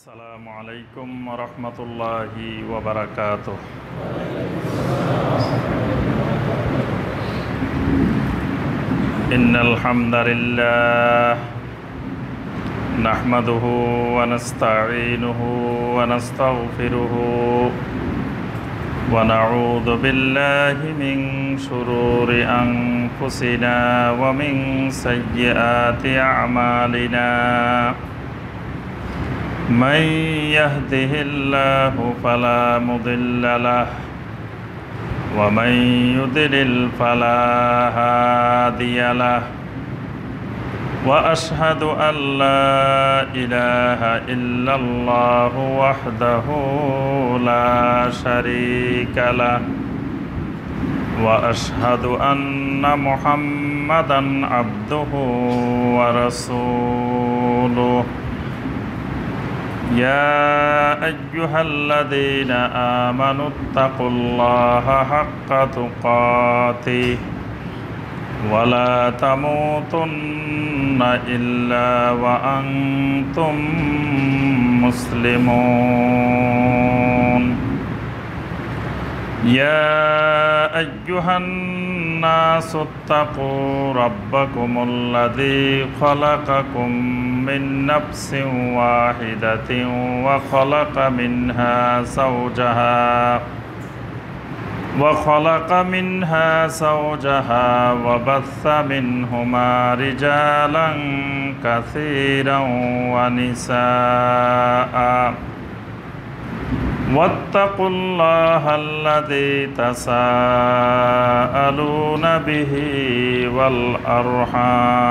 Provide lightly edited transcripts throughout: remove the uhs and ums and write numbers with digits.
আসসালামু আলাইকুম ওয়া রাহমাতুল্লাহি ওয়া বারাকাতুহু। ইন্নাল হামদালিল্লাহ নাহমাদুহু ওয়া নাস্তাঈনুহু ওয়া নাস্তাগফিরুহু ওয়া নাউযু বিল্লাহি মিন শুরুরি আনফুসিনা ওয়া মিন সাইয়্যাতি আ'মালিনা। من يهده الله فلا مضل له ومن يضلل فلا هادي له وأشهد أن لا إله إلا الله وحده لا شريك له وأشهد أن محمدا عبده ورسوله يا أيها الذين آمنوا اتقوا الله حق تقاته ولا تموتن إلا وأنتم مسلمون يا أيها الناس اتقوا ربكم الذي خلقكم من نفس واحدة وخلق منها زوجها وبث منهما رجالا كثيرا ونساء واتقوا الله الذي تساءلون به والأرحام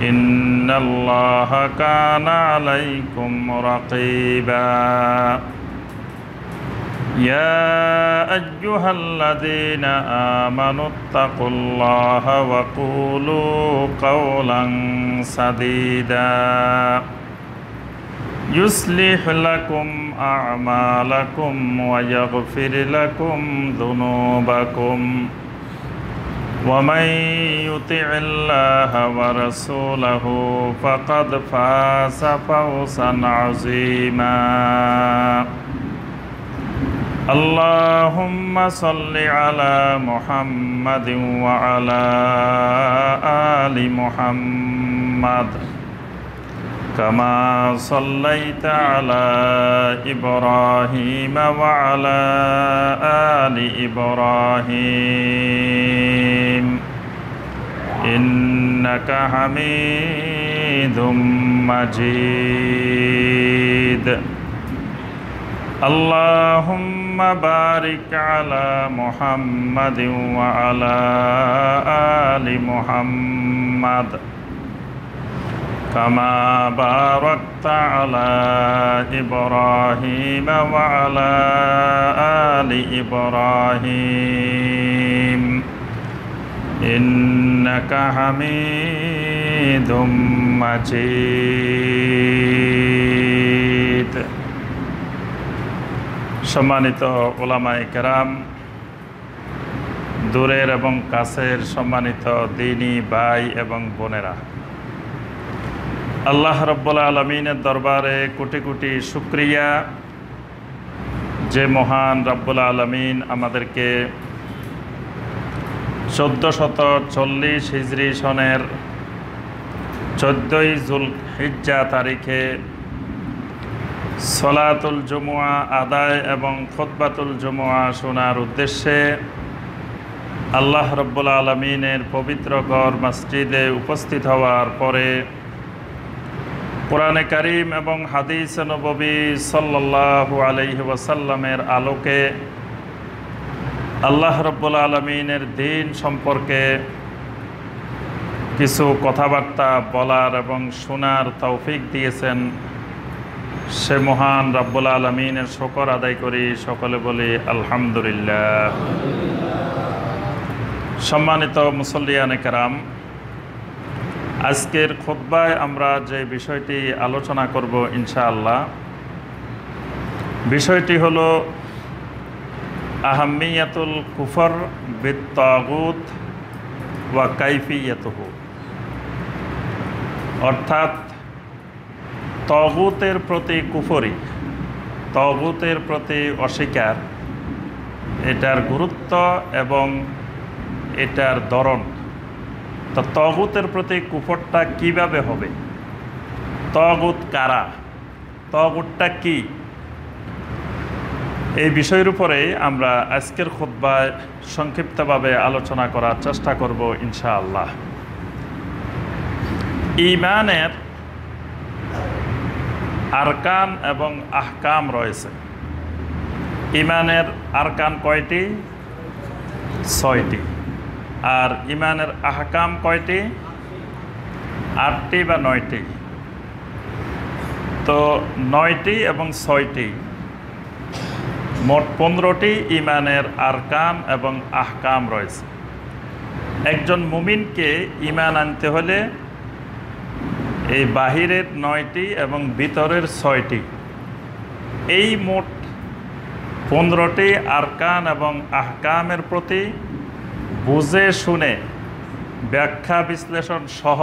إن الله كان عليكم رقيبا يا أيها الذين آمنوا اتقوا الله وقولوا قولا سديدا يصلح لكم أعمالكم ويغفر لكم ذنوبكم ومن يطع الله ورسوله فقد فاز فوزا عظيما اللهم صل على محمد وعلى آل محمد كما صليت على إبراهيم وعلى آل إبراهيم إنك حميد مجيد اللهم بارك على محمد وعلى آل محمد كما باركت على إبراهيم وعلى آل إبراهيم إنك حميد مجيد। সম্মানিত উলামায়ে কেরাম, দূরের এবং কাছের সম্মানিত দ্বীনী ভাই এবং বোনেরা, আল্লাহ রাব্বুল আলামিনের দরবারে কোটি কোটি শুকরিয়া যে মহান রাব্বুল আলামিন আমাদেরকে 1440 হিজরি সনের 14ই যুলহিজ্জা তারিখে সলাতুল জুমুআ আদায় এবং খুতবাতুল জুমুআ শোনার উদ্দেশ্যে আল্লাহ রাব্বুল আলামিনের পবিত্র ঘর মসজিদে উপস্থিত হওয়ার পরে কোরআনে কারীম এবং হাদিস নববী সাল্লাল্লাহু আলাইহি ওয়াসাল্লামের আলোকে আল্লাহ রাব্বুল আলামিনের দ্বীন সম্পর্কে কিছু কথাবার্তা বলার এবং শোনার তৌফিক দিয়েছেন, সে মহান রাব্বুল আলামিনের শুকর আদায় করি, সকলে বলি আলহামদুলিল্লাহ। সম্মানিত মুসল্লিয়ানে কেরাম, আজকের খুতবায় আমরা যে বিষয়টি আলোচনা করব ইনশাআল্লাহ, বিষয়টি হলো আহাম্মিয়াতুল কুফর বিত-তাগুত ওয়া কাইফিয়াতুহু, অর্থাৎ তগুতের প্রতি কুফরি, তগুতের প্রতি অস্বীকার, এটার গুরুত্ব এবং এটার ধরন। তো তগুতের প্রতি কুফরটা কিভাবে হবে, তগুত কারা, তগুতটা কি, এই বিষয়ের উপরে আমরা আজকের খুতবায় সংক্ষিপ্তভাবে আলোচনা করার চেষ্টা করব ইনশাআল্লাহ। ঈমানের আরকান এবং আহকাম রয়েছে। ঈমানের আরকান কয়টি? 6টি। আর ঈমানের আহকাম কয়টি? 8টি বা 9টি। তো 9টি এবং 6টি, মোট 15টি ঈমানের আরকান এবং আহকাম রয়েছে। একজন মুমিনকে ঈমান আনতে হলে এই বাহিরের 9টি এবং ভিতরের 6টি, এই মোট 15টি আরকান এবং আহকামের প্রতি বুঝে শুনে ব্যাখ্যা বিশ্লেষণ সহ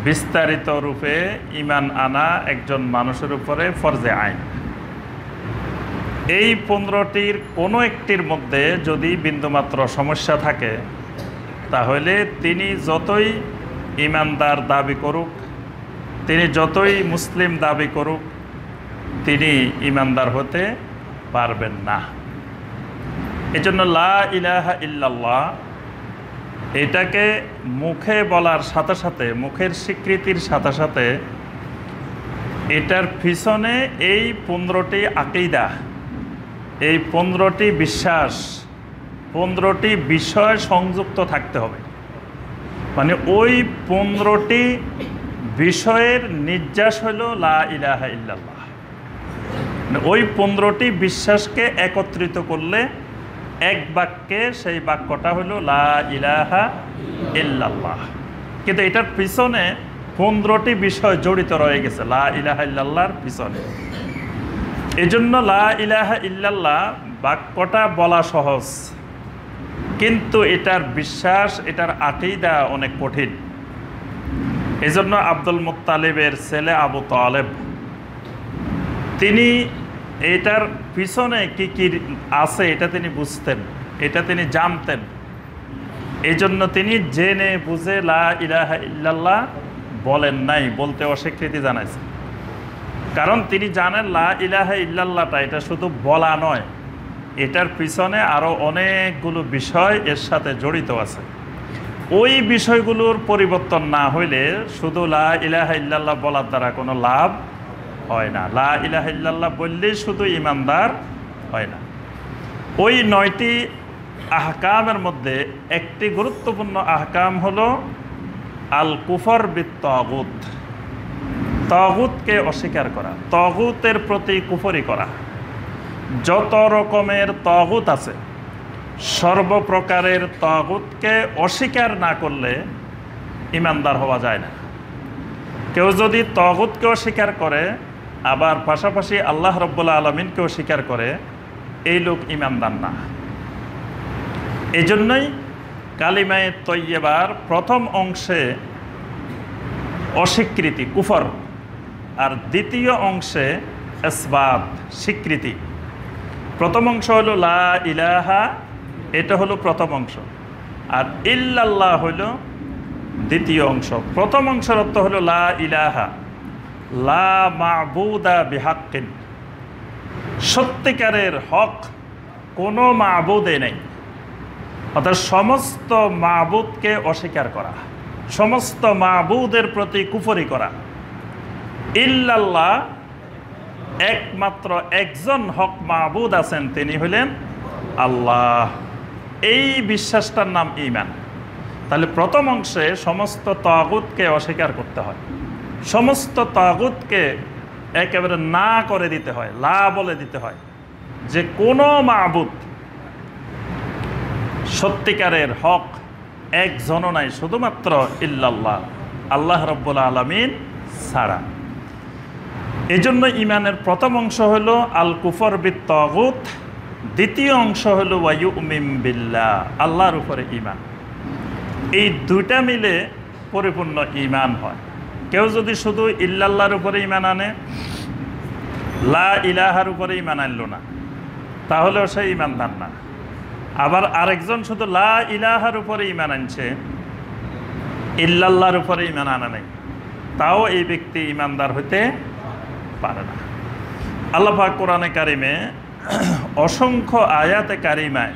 বিস্তারিত রূপে ঈমান আনা একজন মানুষের উপরে ফরজে আইন। এই 15টির কোনো একটির মধ্যে যদি বিন্দুমাত্র সমস্যা থাকে, তাহলে তিনি যতই ঈমানদার দাবি করুক, তিনি যতই মুসলিম দাবি করুক, তিনি ঈমানদার হতে পারবেন না। এজন্য লা ইলাহা ইল্লাল্লাহ এটাকে মুখে বলার সাথে সাথে, মুখের স্বীকৃতির সাথে সাথে এটার পিছনে এই 15টি আকীদা, এই 15টি বিশ্বাস, 15টি বিষয় সংযুক্ত থাকতে হবে। মানে ওই 15টি বিষয়ের নির্যাস হলো লা ইলাহা ইল্লাল্লাহ। মানে ওই 15টি বিশ্বাসকে একত্রিত করলে এক বাক্যে সেই বাক্যটা হলো লা ইলাহা ইল্লাল্লাহ। কিন্তু এটার পিছনে 15টি বিষয় জড়িত রয়ে গেছে লা ইলাহা ইল্লাল্লাহর পিছনে। এজন্য লা ইলাহা ইল্লাল্লাহ বাক্যটা বলা সহজ, কিন্তু এটার বিশ্বাস, এটার আকীদা অনেক কঠিন। এজন্য আব্দুল মুত্তালিবের ছেলে আবু তালেব, তিনি এটার পিছনে কি কি আছে এটা তিনি বুঝতেন, এটা তিনি জানতেন। এই জন্য তিনি জেনে বুঝে লা ইলাহা ইল্লাল্লাহ বলেন নাই, বলতে অস্বীকৃতি জানাইছেন। কারণ তিনি জানেন লা ইলাহা ইল্লাল্লাহটা এটা শুধু বলা নয়, এটার পিছনে আরও অনেকগুলো বিষয় এর সাথে জড়িত আছে। ওই বিষয়গুলোর পরিবর্তন না হইলে শুধু লা ইলাহা ইল্লাল্লাহ বলার দ্বারা কোনো লাভ হয় না। লা ইলাহা ইল্লাল্লাহ বললেই শুধু ঈমানদার হয় না। ওই 9টি আহকামের মধ্যে একটি গুরুত্বপূর্ণ আহকাম হলো আল কুফর বিত তাগুত, তাগুতকে অস্বীকার করা, তাগুতের প্রতি কুফরি করা। যত রকমের তাগুত আছে, সর্বপ্রকারের তাগুতকে অস্বীকার না করলে ঈমানদার হওয়া যায় না। কেউ যদি তাগুতকে অস্বীকার করে আবার পাশাপাশি আল্লাহ রাব্বুল আলামিনকেও স্বীকার করে, এই লোক ঈমানদার না। এই জন্যই কালিমায়ে তয়্যিবার প্রথম অংশে অস্বীকৃতি, কুফর, আর দ্বিতীয় অংশে ইসবাত, স্বীকৃতি। প্রথম অংশ হলো লা ইলাহা, এটা হলো প্রথম অংশ, আর ইল্লাল্লাহ হলো দ্বিতীয় অংশ। প্রথম অংশের অর্থ হলো লা ইলাহা, লা মা'বুদা বিহাক্কিন, সত্যিকারের হক কোনো মা'বুদে নেই। অর্থাৎ সমস্ত মা'বুদকে অস্বীকার করা, সমস্ত মা'বুদের প্রতি কুফরি করা। ইল্লাল্লাহ, একমাত্র একজন হক মা'বুদ আছেন, তিনি হলেন আল্লাহ। এই বিশ্বাসটার নাম ঈমান। তাহলে প্রথম অংশে সমস্ত তাগুতকে অস্বীকার করতে হয়, সমস্ত তাগুতকে একেবারে না করে দিতে হয়, লা বলে দিতে হয়, যে কোনো মা'বুদ সত্যিকারের হক একজনও নাই, শুধুমাত্র ইল্লাল্লাহ, আল্লাহ রাব্বুল আলামিন ছাড়া। এই জন্য ঈমানের প্রথম অংশ হলো আল কুফর বিত তাগুত, দ্বিতীয় অংশ হলো ওয়া ইউমিন বিল্লাহ, আল্লাহর উপরে ঈমান। এই দুইটা মিলে পরিপূর্ণ ঈমান হয়। কেউ যদি শুধু ইল্লাল্লাহর উপরে ঈমান আনে, লা ইলাহার উপরে ঈমান আনলো না, তাহলেও সে ঈমানদার না। আবার আরেকজন শুধু লা ইলাহার উপরে ঈমান আনছে, ইল্লাল্লাহর উপরে ঈমান আনা নেই, তাও এই ব্যক্তি ঈমানদার হতে পারে না। আল্লাহ পাক কোরআনে কারিমে অসংখ্য আয়াতে কারিমায়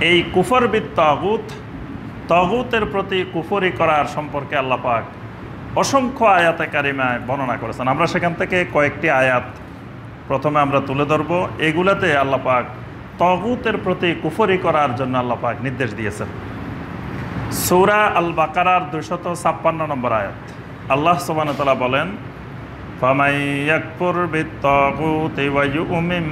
এই কুফর বিত তাগুত, তাগুতের প্রতি কুফরি করার সম্পর্কে আল্লাহ পাক অসংখ্য আয়াতে কারিমায় বর্ণনা করেছেন। আমরা সেখান থেকে কয়েকটি আয়াত প্রথমে আমরা তুলে ধরব। এগুলাতে আল্লাহ পাক তাগুতের প্রতি কুফরি করার জন্য আল্লাহ পাক নির্দেশ দিয়েছেন। সূরা আল বাকারার 256 নম্বর আয়াত, আল্লাহ সুবহানাহু ওয়া তাআলা বলেন, ফামান ইয়াকফুর বিত-তাগুতি ওয়া ইউমিন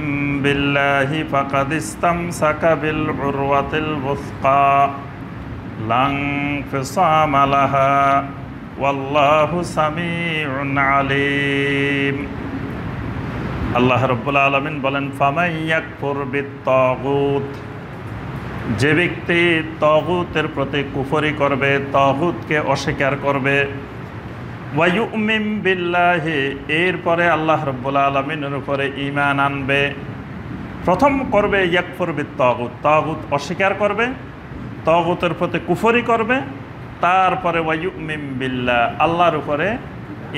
বিল্লাহি ফাকাদ ইসতামসাকা বিল উরওয়াতিল ওয়াসকা লা ইনফিসামা লাহা ওয়াল্লাহু সামিউন আলিম। আল্লাহ রাব্বুল আলামিন বলেন, ফামান ইয়াকফুর বিত-তাগুত, যে ব্যক্তি তাগুতের প্রতি কুফরি করবে, তাগুতকে অস্বীকার করবে, ওয়া ইউমিন বিল্লাহি, এরপরে আল্লাহ রাব্বুল আলামিনের উপরে ঈমান আনবে। প্রথম করবে ইয়াকফুর বিত-তাগুত, তাগুত অস্বীকার করবে, তাগুতের প্রতি কুফরি করবে, তারপরে ওয়া ইউমিন বিল্লাহ, আল্লাহর উপরে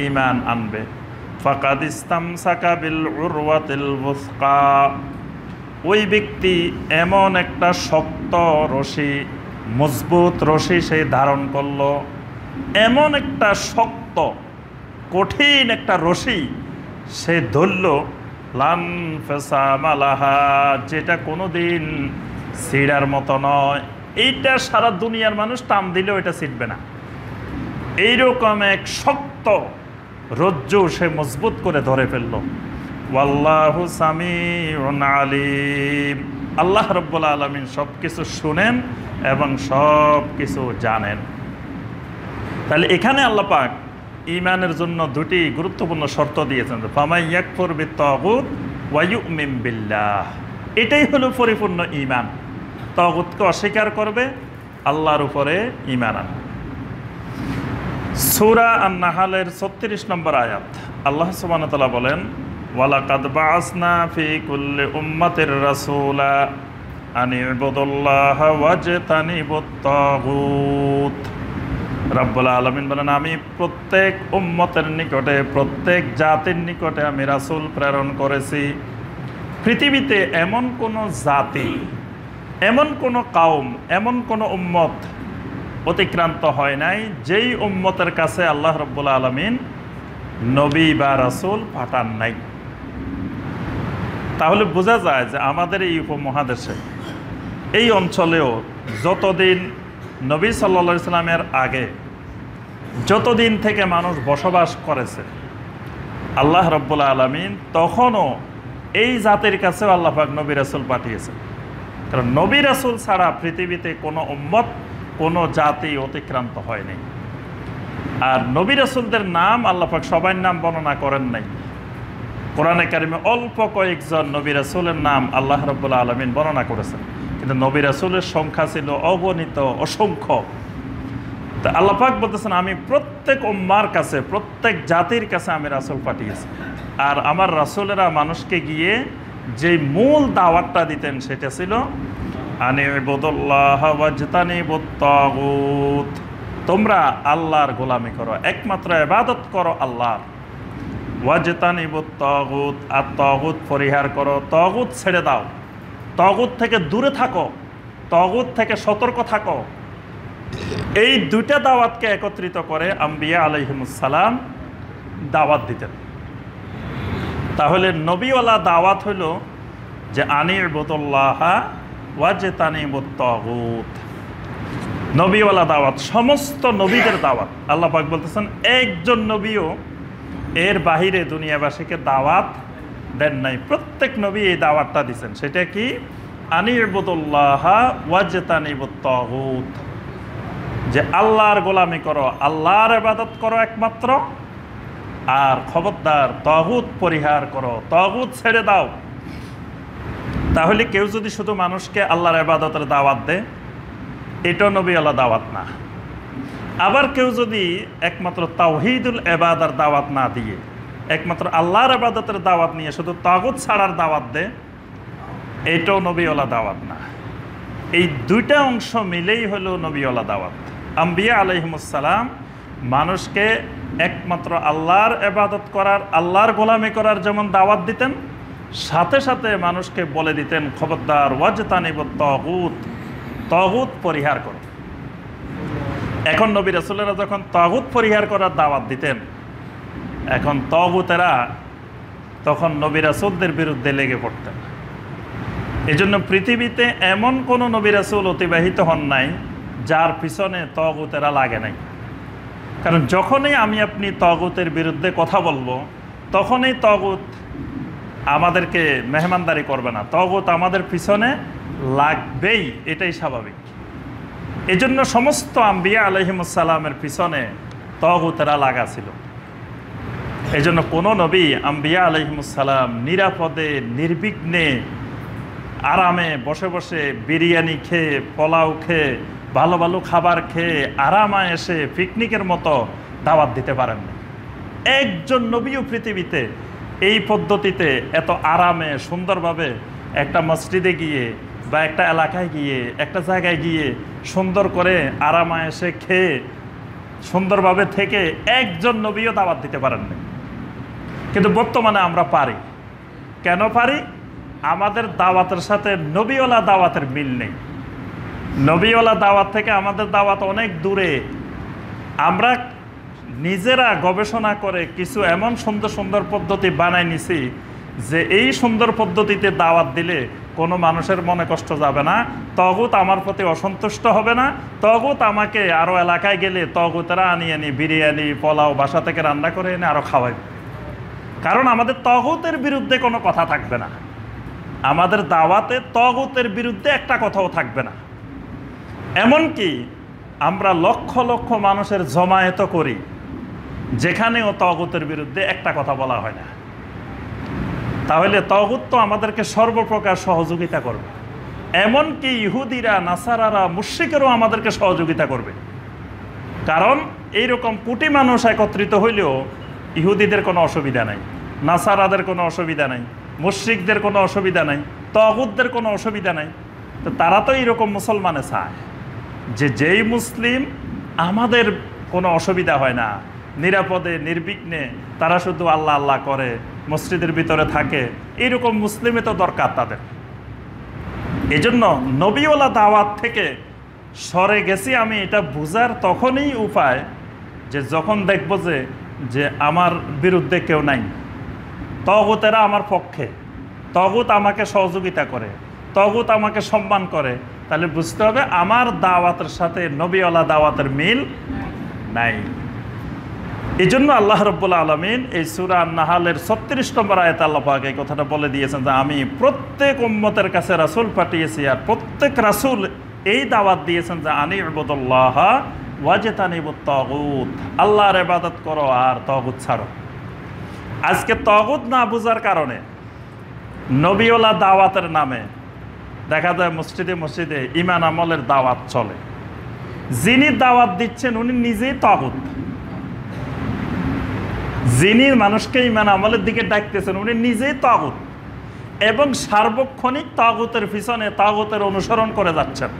ঈমান আনবে। ফাকাদ ইসতামসাকা বিল উরওয়াতিল ওয়াসকা, ওই ব্যক্তি এমন একটা শক্ত রশি, মজবুত রশি সে ধারণ করলো, এমন একটা শক্ত কঠিন একটা রশি সে ধরল, লা ইনফিসামা লাহা, যেটা কোনোদিন ছিঁড়ার মতো নয়। এইটা সারা দুনিয়ার মানুষ টান দিলেও এটা ছিঁড়বে না। এইরকম এক শক্ত রজ্জু সে মজবুত করে ধরে ফেলল। ওয়াল্লাহু সামিউন আলিম, আল্লাহ রাব্বুল আলামিন সব কিছু শুনেন এবং সব কিছু জানেন। তাহলে এখানে আল্লাহ পাক ঈমানের জন্য দুটি গুরুত্বপূর্ণ শর্ত দিয়েছেন, ফামান ইয়াকফুর বিত-তাগুত ওয়া ইউমিন বিল্লাহ, এটাই হলো পরিপূর্ণ ঈমান। তাগুতকে অস্বীকার করবে, আল্লাহর উপরে ঈমান আনবে। সূরা আন-নাহলের 36 নম্বর আয়াত, আল্লাহ সুবহানাহু ওয়া তাআলা বলেন, ওয়ালাকাদ বাআসনা ফি কুল্লি উম্মাতির রাসূলা আন ইবুদুল্লাহা ওয়াজতানিবুত তাগুত। রাব্বুল আলামিন বলেন, আমি প্রত্যেক উম্মতের নিকটে, প্রত্যেক জাতির নিকটে আমি রাসূল প্রেরণ করেছি। পৃথিবীতে এমন কোনো জাতি, এমন কোনো কাউম, এমন কোনো উম্মত অতিক্রান্ত হয় নাই যেই উম্মতের কাছে আল্লাহ রাব্বুল আলামিন নবী বা রাসূল পাঠান নাই। তাহলে বোঝা যায় যে আমাদের এই উপমহাদেশে, এই অঞ্চলেও যতদিন নবী সাল্লাল্লাহু আলাইহি সাল্লামের আগে যতদিন থেকে মানুষ বসবাস করেছে, আল্লাহ রাব্বুল আলামিন তখনও এই জাতির কাছেও আল্লাহ পাক নবী রাসূল পাঠিয়েছেন। কারণ নবী রাসূল ছাড়া পৃথিবীতে কোনো উম্মত, কোনো জাতি অতিক্রান্ত হয়নি। আর নবী রাসূলদের নাম আল্লাহ পাক সবার নাম বর্ণনা করেন নাই। কোরআনে কারিমে অল্প কয়েকজন নবী রাসূলের নাম আল্লাহ রাব্বুল আলামিন বর্ণনা করেছেন, কিন্তু নবী রাসূলের সংখ্যা ছিল অগণিত, অসংখ্য। তা আল্লাহ পাক বলতেছেন, আমি প্রত্যেক উম্মার কাছে, প্রত্যেক জাতির কাছে আমি রাসূল পাঠিয়েছি। আর আমার রাসূলেরা মানুষকে গিয়ে যে মূল দাওয়াতটা দিতেন সেটা ছিল আনি ইবুদুল্লাহা ওয়াজতানিবুত তাগুত, তোমরা আল্লাহর গোলামি করো, একমাত্র ইবাদত করো আল্লাহর। ওয়াজতানিবুত তাগুত, আর তাগুত পরিহার করো, তাগুত ছেড়ে দাও, তাগুত থেকে দূরে থাকো, তাগুত থেকে সতর্ক থাকো। এই দুইটা দাওয়াতকে একত্রিত করে আম্বিয়া আলাইহিমুস সালাম দাওয়াত দিতেন। তাহলে নবীওয়ালা দাওয়াত হইল যে আনি ইবুদুল্লাহা ওয়াজতানিবুত তাগুত, নবীওয়ালা দাওয়াত, সমস্ত নবীদের দাওয়াত। আল্লাহ পাক বলতেছেন, একজন নবীও এর বাহিরে দুনিয়াবাসীকে দাওয়াত দেন নাই। প্রত্যেক নবী এই দাওয়াতটা দিচ্ছেন। সেটা কি? আনি ইবুদুল্লাহা ওয়াজতানিবুত তাগুত, যে আল্লাহর গোলামি করো, আল্লাহর ইবাদত করো একমাত্র, আর খবরদার তাগুত পরিহার করো, তাগুত ছেড়ে দাও। তাহলে কেউ যদি শুধু মানুষকে আল্লাহর ইবাদতের দাওয়াত দেয়, এটা নবীওয়ালা দাওয়াত না। আবার কেউ যদি একমাত্র তাওহীদুল ইবাদার দাওয়াত না দিয়ে একমাত্র আল্লাহর ইবাদতের দাওয়াত নিয়ে শুধু তাগুত ছাড়ার দাওয়াত দেয়, এটাও নবীওয়ালা দাওয়াত না। এই দুইটা অংশ মিলেই হলো নবীওয়ালা দাওয়াত। আম্বিয়া আলাইহিমুসসালাম মানুষকে একমাত্র আল্লাহর ইবাদত করার, আল্লাহর গোলামি করার যেমন দাওয়াত দিতেন, সাথে সাথে মানুষকে বলে দিতেন খবরদার ওয়াজতানিবুত তাগুত, তাগুত পরিহার করো। এখন নবী রাসূলেরা যখন তাগুত পরিহার করার দাওয়াত দিতেন, এখন তাগুতেরা তখন নবী রাসূলদের বিরুদ্ধে লেগে পড়তেন। এজন্য পৃথিবীতে এমন কোনো নবী রাসূল অতিবাহিত হন নাই যার পিছনে তাগুতেরা লাগে নাই। কারণ যখনই আমি আপনি তাগুতের বিরুদ্ধে কথা বলবো, তখনই তাগুত আমাদেরকে মেহমানদারি করবে না, তাগুত আমাদের পিছনে লাগবেই, এটাই স্বাভাবিক। এজন্য সমস্ত আম্বিয়া আলাইহিমুসসালামের পিছনে তাগুতেরা লাগা ছিল। এজন্য কোনো নবী আম্বিয়া আলাইহিমুসসালাম নিরাপদে নির্বিঘ্নে আরামে বসে বসে বিরিয়ানি খেয়ে, পোলাও খেয়ে, ভালো ভালো খাবার খেয়ে আরামে এসে পিকনিকের মতো দাওয়াত দিতে পারেন না। একজন নবীও পৃথিবীতে এই পদ্ধতিতে এত আরামে সুন্দরভাবে একটা মসজিদে গিয়ে বা একটা এলাকায় গিয়ে একটা জায়গায় গিয়ে সুন্দর করে আরামে এসে খেয়ে সুন্দরভাবে থেকে একজন নবীও দাওয়াত দিতে পারেন না। কিন্তু বর্তমানে আমরা পারি। কেন পারি? আমাদের দাওয়াতের সাথে নবীওয়ালা দাওয়াতের মিল নেই। নবীওয়ালা দাওয়াত থেকে আমাদের দাওয়াত অনেক দূরে। আমরা নিজেরা গবেষণা করে কিছু এমন সুন্দর সুন্দর পদ্ধতি বানাই নিছি যে এই সুন্দর পদ্ধতিতে দাওয়াত দিলে কোনো মানুষের মনে কষ্ট যাবে না, তাগুত আমার প্রতি অসন্তুষ্ট হবে না, তাগুত আমাকে আরও এলাকায় গেলে তাগুতেরা আনিয়ে বিরিয়ানি পোলাও বাসা থেকে রান্না করে এনে আরও খাওয়াবে। কারণ আমাদের তাগুতের বিরুদ্ধে কোনো কথা থাকবে না, আমাদের দাওয়াতে তাগুতের বিরুদ্ধে একটা কথাও থাকবে না। এমনকি আমরা লক্ষ লক্ষ মানুষের জমায়েত করি, যেখানেও তাগুতের বিরুদ্ধে একটা কথা বলা হয় না। তাহলে তাগুত তো আমাদেরকে সর্বপ্রকার সহযোগিতা করবে। এমনকি ইহুদিরা, নাসারারা, মুশরিকেরও আমাদেরকে সহযোগিতা করবে। কারণ এইরকম কোটি মানুষ একত্রিত হইলেও ইহুদিদের কোনো অসুবিধা নাই, নাসারাদের কোনো অসুবিধা নাই, মুশরিকদের কোনো অসুবিধা নাই, তাগুতদের কোনো অসুবিধা নাই। তো তারা তো এইরকম মুসলমানে চায় যে যেই মুসলিম আমাদের কোনো অসুবিধা হয় না, নিরাপদে নির্বিঘ্নে তারা শুধু আল্লাহ আল্লাহ করে মসজিদের ভিতরে থাকে, এইরকম মুসলিমে তো দরকার তাদের। এজন্য নবীওয়ালা দাওয়াত থেকে সরে গেছি আমি, এটা বোঝার তখনই উপায় যে যখন দেখব যে আমার বিরুদ্ধে কেউ নাই, তাগুতেরা আমার পক্ষে, তাগুত আমাকে সহযোগিতা করে, তাগুত আমাকে সম্মান করে, তাহলে বুঝতে হবে আমার দাওয়াতের সাথে নবীওয়ালা দাওয়াতের মিল নাই। এই জন্য আল্লাহ রাব্বুল আলামিন এই সূরা আন-নাহলের ৩৬ নম্বর আয়াতে আল্লাহ পাক এই কথাটা বলে দিয়েছেন যে আমি প্রত্যেক উম্মতের কাছে রাসূল পাঠিয়েছি, আর প্রত্যেক রাসূল এই দাওয়াত দিয়েছেন যে আনি ইবাদুল্লাহ ওয়াজতানিবুত তাগুত, আল্লাহর ইবাদত করো আর তাগুত ছাড়ো। আজকে তাগুত না বোঝার কারণে নবীওয়ালা দাওয়াতের নামে দেখা যায় মসজিদে মসজিদে ঈমান আমলের দাওয়াত চলে। যিনি দাওয়াত দিচ্ছেন উনি নিজেই তাগুত, যিনি মানুষকে ঈমান আমলের দিকে ডাকতেছেন উনি নিজেই তাগুত, এবং সার্বক্ষণিক তাগুতের পিছনে তাগুতের অনুসরণ করে যাচ্ছেন।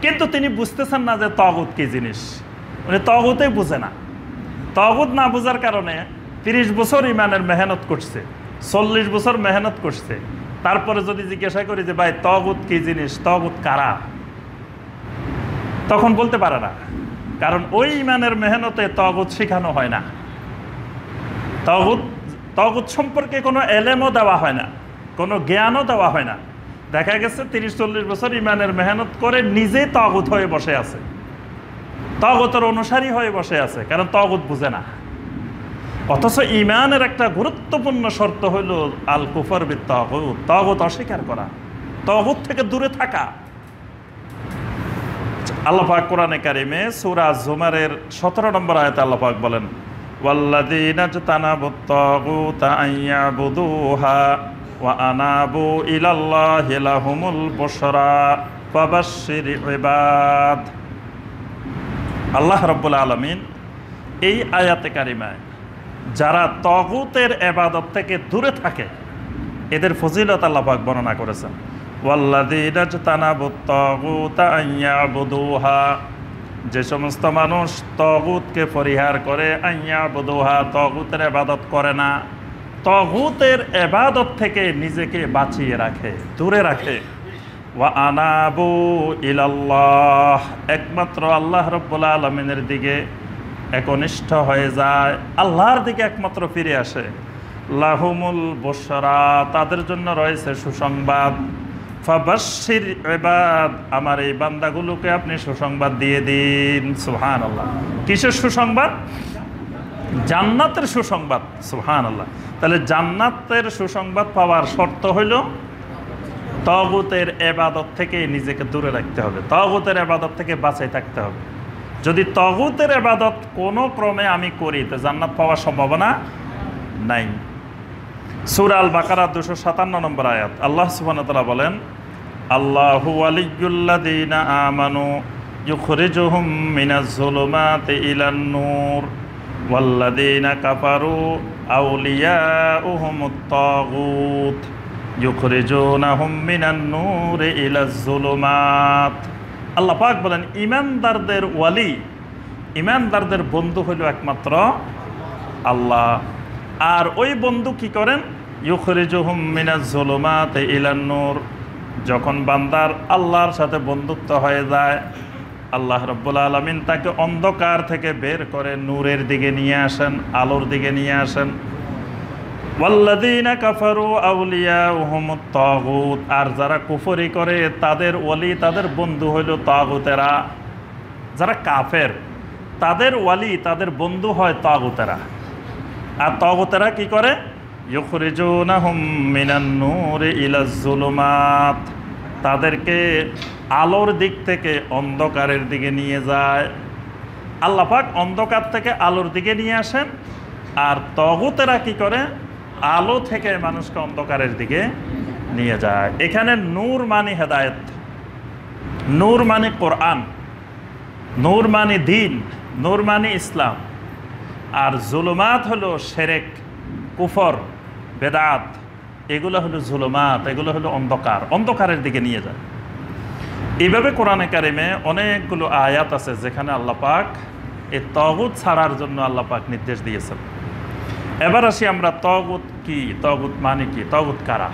কিন্তু তিনি বুঝতেছেন না যে তাগুত কি জিনিস, উনি তাগুতেই বুঝে না। তাগুত না বোঝার কারণে ৩০ বছর ঈমানের মেহনত করছে, ৪০ বছর মেহনত করছে, তারপরে যদি জিজ্ঞাসা করি যে ভাই তাগুত কি জিনিস, তাগুত কারা, তখন বলতে পারে না। কারণ ওই ঈমানের মেহনতে তাগুত শেখানো হয় না, তাগুত সম্পর্কে কোনো এলেমও দেওয়া হয় না, কোনো জ্ঞানও দেওয়া হয় না। দেখা গেছে ৩০-৪০ বছর ঈমানের মেহনত করে নিজেই তাগুত হয়ে বসে আছে, তাগুতের অনুসারী হয়ে বসে আছে, কারণ তাগুত বুঝে না। অথচ ঈমানের একটা গুরুত্বপূর্ণ শর্ত হইল আল কুফর বিত তাগুত, তাগুত অস্বীকার করা, তাগুত থেকে দূরে থাকা। আল্লাহ পাক কোরআনে কারিমে সূরা জুমারের ১৭ নম্বর আয়াতে আল্লাহ পাক বলেন ওয়াল্লাযীনা ইজতানাবুত তাগুতা আন ইয়াবুদুহা ওয়া আনাবু ইলাল্লাহি লাহুমুল বুশরা ফাবাশশির ইবাদ। আল্লাহ রাব্বুল আলামিন এই আয়াতে কারিমায় যারা তাগুতের ইবাদত থেকে দূরে থাকে এদের ফজিলত আল্লাহ পাক বর্ণনা করেছেন। ওয়াল্লাযীনা ইজতানাবুত তাগুতা আন ইয়াবুদুহা, যে সমস্ত মানুষ তাগুতকে পরিহার করে, আন ইয়াবুদুহা তাগুতের ইবাদত করে না, তাগুতের ইবাদত থেকে নিজেকে বাঁচিয়ে রাখে, দূরে রাখে। ওয়া আনাবু ইলাল্লাহ, একমাত্র আল্লাহ রাব্বুল আলামিনের দিকে একনিষ্ঠ হয়ে যায়, আল্লাহর দিকে একমাত্র ফিরে আসে। লাহুমুল বুশরা, তাদের জন্য রয়েছে সুসংবাদ। ফাবাশশির ইবাদ, আমার এই বান্দাগুলোকে আপনি সুসংবাদ দিয়ে দিন। সুবহানাল্লাহ। কিসের সুসংবাদ? জান্নাতের সুসংবাদ। সুবহানাল্লাহ। তাহলে জান্নাতের সুসংবাদ পাওয়ার শর্ত হইল তাগুতের ইবাদত থেকে নিজেকে দূরে রাখতে হবে, তাগুতের ইবাদত থেকে বাঁচাই থাকতে হবে। যদি তাগুতের ইবাদত কোনো ক্রমে আমি করি তো জান্নাত পাওয়ার সম্ভাবনা নাই। সূরা আল বাকারা 257 নম্বর আয়াত, আল্লাহ সুবহানাহু ওয়া তাআলা বলেন, আল্লাহু ওয়ালিয়্যুল্লাযীনা আমানু ইউখরিজুহুম মিনাজ যুলুমাতি ইলান নূর ওয়াল্লাযীনা কাফারু আউলিয়াউহুমুত তাগুত ইউখরিজুনাহুম মিনান নূরি ইলাজ যুলুমাত। আল্লাহ পাক বলেন ঈমানদারদের ওয়ালি, ঈমানদারদের বন্ধু হলো একমাত্র আল্লাহ। আর ওই বন্ধু কি করেন? ইউখরিজুহুম মিনাজ যুলুমাতি ইলান নূর, যখন বান্দার আল্লাহর সাথে বন্ধুত্ব হয়ে যায় আল্লাহ রাব্বুল আলামিন তাকে অন্ধকার থেকে বের করে নূরের দিকে নিয়ে আসেন, আলোর দিকে নিয়ে আসেন। ওয়াল্লাযীনা কাফারু আউলিয়াউহুমুত তাগুত, আর যারা কুফরি করে তাদের ওয়ালি, তাদের বন্ধু হইল তাগুতেরা। যারা কাফের তাদের ওয়ালি, তাদের বন্ধু হয় তাগুতেরা। আর তাগুতেরা কি করে? ইউখরিজুনাহুম মিনান নূরি ইলাজ যুলুমাত, তাদেরকে আলোর দিক থেকে অন্ধকারের দিকে নিয়ে যায়। আল্লাহ পাক অন্ধকার থেকে আলোর দিকে নিয়ে আসেন, আর তাগুতেরা কি করে? আলো থেকে মানুষকে অন্ধকারের দিকে নিয়ে যায়। এখানে নূর মানে হেদায়েত, নূর মানে কোরআন, নূর মানে দ্বীন, নূর মানে ইসলাম। আর জুলুমাত হলো শিরক, কুফর, বেদাত, এগুলো হলো জুলুমাত, এগুলো হলো অন্ধকার, অন্ধকারের দিকে নিয়ে যায়। এইভাবে কোরআনে কারিমে অনেকগুলো আয়াত আছে যেখানে আল্লাহ পাক এই তাগুত ছাড়ার জন্য আল্লাহ পাক নির্দেশ দিয়েছেন। এবার আসি আমরা তাগুত কি, তাগুত মানে কি, তাগুত কারা?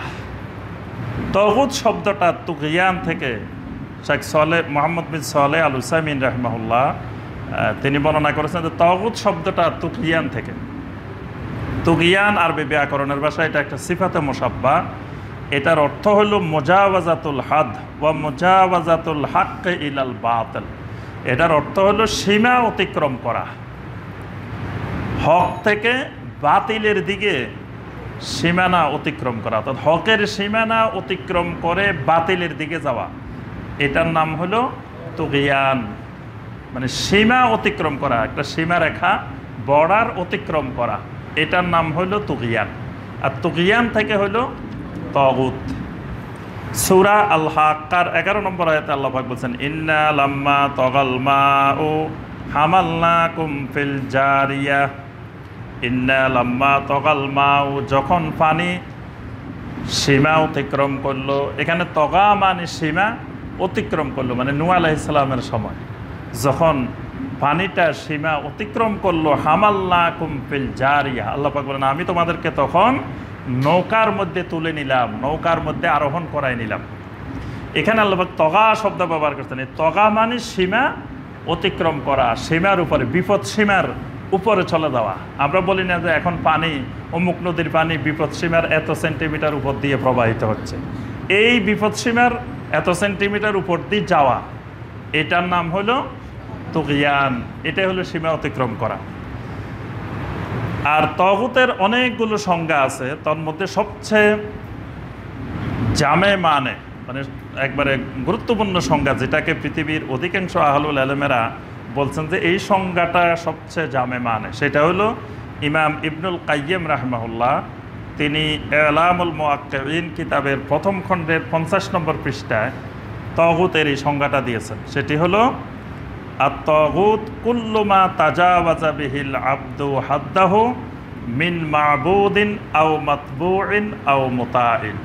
তাগুত শব্দটা তুগিয়ান থেকে শেখ মোহাম্মদ বিন সালেহ আল উসাইমিন রাহিমাহুল্লাহ তিনি বর্ণনা করেছেন যে তাগুত শব্দটা তুগিয়ান থেকে। তুগিয়ান আরবি ব্যাকরণের ভাষায় এটা একটা সিফাতে মুসাব্বা, এটার অর্থ হলো মুজাওয়াজাতুল হাদ ওয়া মুজাওয়াজাতুল হাক্ক ইলাল বাতিল। এটার অর্থ হলো সীমা অতিক্রম করা, হক থেকে বাতিলের দিকে সীমানা অতিক্রম করা, অর্থাৎ হকের সীমানা অতিক্রম করে বাতিলের দিকে যাওয়া, এটার নাম হলো তুগিয়ান। মানে সীমা অতিক্রম করা, একটা সীমারেখা, বর্ডার অতিক্রম করা, এটার নাম হলো তুগিয়ান। আর তুগিয়ান থেকে হলো তাগুত। সূরা আল হাক্কার 11 নম্বর আয়াতে আল্লাহ পাক বলেন, ইন্না লাম্মা তাগাল মাউ হামালনাকুম ফিল জারিয়া। ইন্না লাম্মা তাগাল মাউ, যখন পানি সীমা অতিক্রম করলো। এখানে তগা মানে সীমা অতিক্রম করলো, মানে নূহ আলাইহিস সালামের সময় যখন পানিটা সীমা অতিক্রম করলো, হামালনাকুম ফিল জারিয়া, আল্লাহ পাক বলেন আমি তোমাদেরকে তখন নৌকার মধ্যে তুলে নিলাম, নৌকার মধ্যে আরোহণ করাই নিলাম। এখানে আল্লাহ পাক তগা শব্দ ব্যবহার করছেন। এই তগা মানে সীমা অতিক্রম করা, সীমার উপরে, বিপদ সীমার উপরে চলে যাওয়া। আমরা বলি না যে এখন পানি, অমুক নদীর পানি বিপদ সীমার এত সেন্টিমিটার উপর দিয়ে প্রবাহিত হচ্ছে। এই বিপদ সীমার এত সেন্টিমিটার উপর দিয়ে যাওয়া, এটার নাম হলো তুগিয়ান, এটাই হলো সীমা অতিক্রম করা। আর তাগুতের অনেকগুলো সংজ্ঞা আছে, তার মধ্যে সবচেয়ে জামে মানে একবারে গুরুত্বপূর্ণ সংজ্ঞা, যেটাকে পৃথিবীর অধিকাংশ আহলুল ইলমেরা বলছেন যে এই সংজ্ঞাটা সবচেয়ে জামে মানে, সেটা হলো ইমাম ইবনুল কাইয়িম রাহিমাহুল্লাহ তিনি ইলামুল মুওয়াক্কিঈন কিতাবের প্রথম খণ্ডের 50 নম্বর পৃষ্ঠায় তাগুতের এই সংজ্ঞাটা দিয়েছেন। সেটি হলো আত-তাগুত কুল্লু মা তাজাওয়াজা বিহিল আবদু হাদ্দাহু মিন মাবুদিন আও মাতবুইন আও মুতাইন।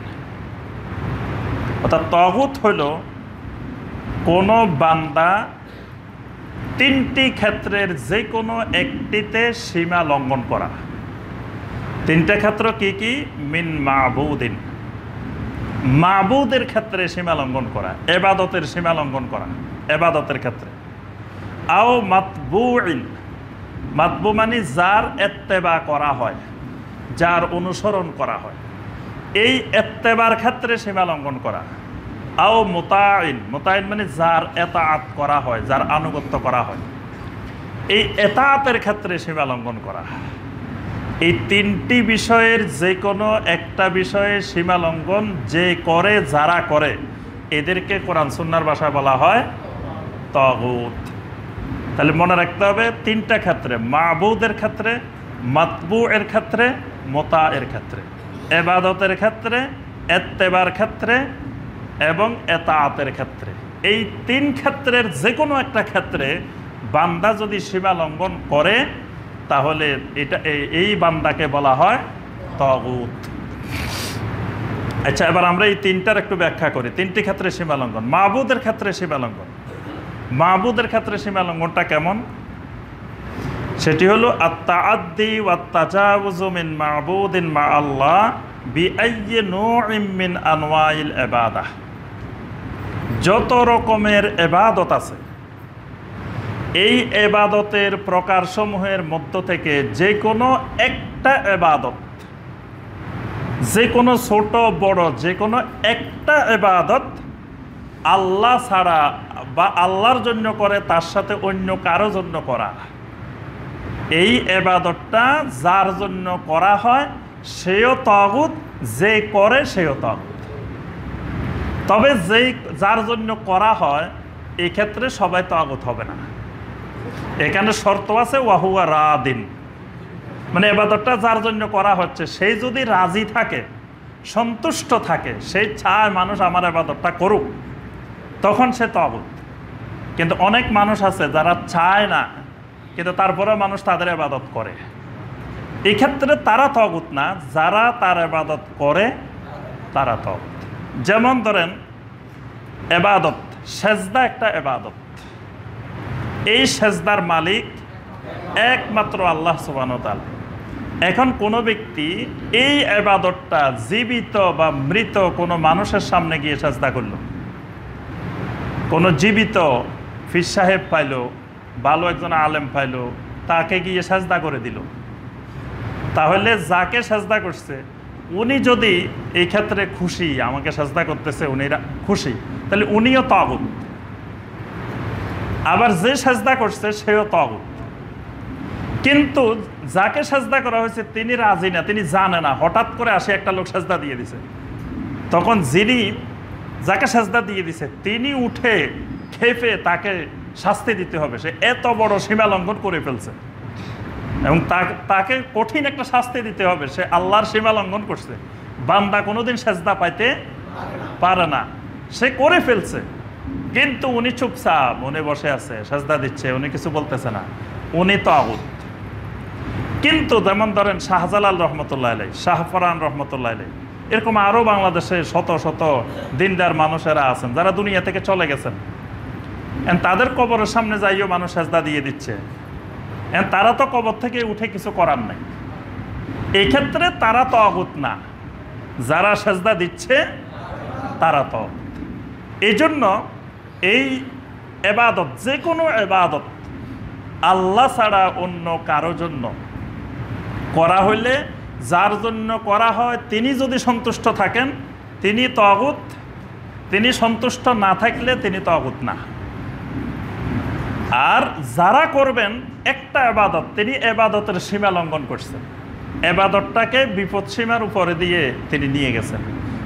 অর্থাৎ তাগুত হইল কোনো বান্দা তিনটি ক্ষেত্রের যে কোনো একটিতে সীমা লঙ্ঘন করা। তিনটা ক্ষেত্র কি কি? মিন মাবুদিন, মাবুদের ক্ষেত্রে সীমা লঙ্ঘন করা, এবাদতের সীমা লঙ্ঘন করা এবাদতের ক্ষেত্রে। আও মাতবুইন, মাতবু মানে যার ইত্তেবা করা হয়, যার অনুসরণ করা হয়, এই ইত্তেবার ক্ষেত্রে সীমা লঙ্ঘন করা। আও মুতাইন, মুতাইন মানে যার এতাআত করা হয়, যার আনুগত্য করা হয়, এই এতাআতের ক্ষেত্রে সীমা লঙ্ঘন করা। এই তিনটি বিষয়ের যে কোনো একটা বিষয়ে সীমা লঙ্ঘন যে করে, যারা করে, এদেরকে কোরআন সুন্নাহর ভাষায় বলা হয় তাগুত। তাহলে মনে রাখতে হবে তিনটা ক্ষেত্রে, মাবুদের ক্ষেত্রে, মাতবুয়ের ক্ষেত্রে, মুতায়ের ক্ষেত্রে, ইবাদতের ক্ষেত্রে, ইত্তেবার ক্ষেত্রে এবং এতাআতের ক্ষেত্রে। এই তিন ক্ষেত্রের যে কোনো একটা ক্ষেত্রে বান্দা যদি সীমা লঙ্ঘন করে তাহলে এই বান্দাকে বলা হয় তাগুত। আচ্ছা, এবার আমরা এই তিনটার একটু ব্যাখ্যা করি। তিনটি ক্ষেত্রে সীমা লঙ্ঘন। মাবুদের ক্ষেত্রে সীমা লঙ্ঘন, মাবুদের ক্ষেত্রে সীমা লঙ্ঘনটা কেমন? সেটি হলো আত-তাআদ্দি ওয়াত তাজাউযু মিন মাবুদিন মা আল্লাহ বিআইয়ি নূইম মিন আনওয়াইল ইবাদাহ। যত রকমের ইবাদত আছে, এই ইবাদতের প্রকারসমূহের মধ্য থেকে যে কোনো একটা ইবাদত, যে কোনো ছোট বড় যে কোনো একটা ইবাদত আল্লাহ ছাড়া বা আল্লাহর জন্য করে, তার সাথে অন্য কারো জন্য করা, এই ইবাদতটা যার জন্য করা হয় সেও তাগুত, যে করে সেও তাগুত। তবে যার জন্য করা হয় এই ক্ষেত্রে সবাই তাগুত হবে না। এখানে শর্ত আছে ওয়াহুয়া রাদিন, মানে ইবাদতটা যার জন্য করা হচ্ছে সেই যদি রাজি থাকে, সন্তুষ্ট থাকে, সেই চায় মানুষ আমার ইবাদতটা করুক, তখন সে তাগুত। কিন্তু অনেক মানুষ আছে যারা চায় না, কিন্তু তারপরে মানুষ তাদের ইবাদত করে, এই ক্ষেত্রে তারা তাগুত না। যারা তার ইবাদত করে তারা তাগুত। যেমন ধরেন ইবাদত, সেজদা একটা ইবাদত, এই সেজদার মালিক একমাত্র আল্লাহ সুবহানাহু ওয়া তাআলা। এখন কোনো ব্যক্তি এই ইবাদতটা জীবিত বা মৃত কোনো মানুষের সামনে গিয়ে সেজদা করল, কোনো জীবিত পীর সাহেব পাইল, ভালো একজন আলেম পাইল, তাকে গিয়ে সেজদা করে দিল, তাহলে যাকে সেজদা করছে উনি যদি এই ক্ষেত্রে খুশি, আমাকে সেজদা করতেছে, উনি খুশি, তাহলে উনিও তাগুত। আবার যে সেজদা করছে সেও তাগুত। কিন্তু যাকে সেজদা করা হয়েছে তিনি রাজি না, তিনি জানে না, হঠাৎ করে আসে একটা লোক সেজদা দিয়ে দিছে, তখন যিনি যাকে সেজদা দিয়ে দিছে তিনি উঠে খেপে তাকে শাস্তি দিতে হবে। সে এত বড় সীমা লঙ্ঘন করে ফেলছে এবং তাকে কঠিন একটা শাস্তি দিতে হবে। সে আল্লাহর সীমা লঙ্ঘন করছে। বান্দা কোনোদিন সেজদা পাইতে পারে না, সে করে ফেলছে, কিন্তু উনি চুপচাপ, উনি বসে আছে, সেজদা দিচ্ছে, উনি কিছু বলতেছে না, উনি তাগুত। কিন্তু যেমন ধরেন শাহজালাল রহমতুল্লাহ আলাইহি, শাহফরান রহমতুল্লাহ আলাইহি, এরকম আরও বাংলাদেশে শত শত দিনদার মানুষেরা আছেন যারা দুনিয়া থেকে চলে গেছেন। তাদের কবরের সামনে যাইও মানুষ সেজদা দিয়ে দিচ্ছে, তারা তো কবর থেকে উঠে কিছু করার নাই, এই ক্ষেত্রে তারা তাগুত না। যারা সেজদা দিচ্ছে তারা তাগুত। এই জন্য এই ইবাদত, যে কোনো ইবাদত আল্লাহ ছাড়া অন্য কারো জন্য করা হইলে, যার জন্য করা হয় তিনি যদি সন্তুষ্ট থাকেন তিনি তাগুত, তিনি সন্তুষ্ট না থাকলে তিনি তাগুত না। আর যারা করবেন একটা ইবাদত, তিনি ইবাদতের সীমা লঙ্ঘন করছেন, ইবাদতটাকে বিপদ সীমার উপরে দিয়ে তিনি নিয়ে গেছেন।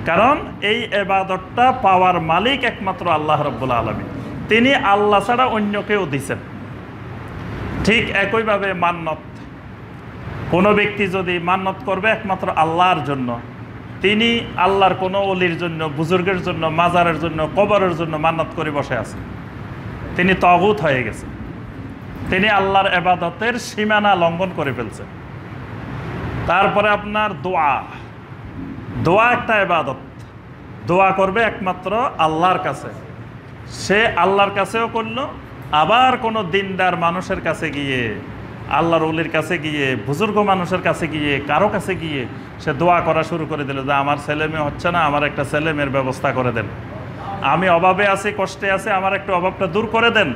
কারণ এই ইবাদতটা পাওয়ার মালিক একমাত্র আল্লাহ রাব্বুল আলামিন, তিনি আল্লাহ ছাড়া অন্য কেউ দিচ্ছেন। ঠিক একইভাবে মান্নত, কোনো ব্যক্তি যদি মান্নত করবে একমাত্র আল্লাহর জন্য, তিনি আল্লাহর কোনো ওলির জন্য, বুজুর্গের জন্য, মাজারের জন্য, কবরের জন্য মান্নত করে বসে আছে, তিনি তাগুত হয়ে গেছে। তিনি আল্লাহর ইবাদতের সীমানা লঙ্ঘন করে ফেলছেন। তারপরে আপনার দোয়া, দোয়া একটা ইবাদত, দোয়া করবে একমাত্র আল্লাহর কাছে, সে আল্লাহর কাছেও করলো, আবার কোনো দিনদার মানুষের কাছে গিয়ে, আল্লাহর ওলির কাছে গিয়ে, বুজুর্গ মানুষের কাছে গিয়ে, কারো কাছে গিয়ে সে দোয়া করা শুরু করে দিল যে আমার ছেলে মেয়ে হচ্ছে না, আমার একটা ছেলে মেয়ের ব্যবস্থা করে দেন, আমি অভাবে আছি, কষ্টে আছি, আমার একটু অভাবটা দূর করে দেন।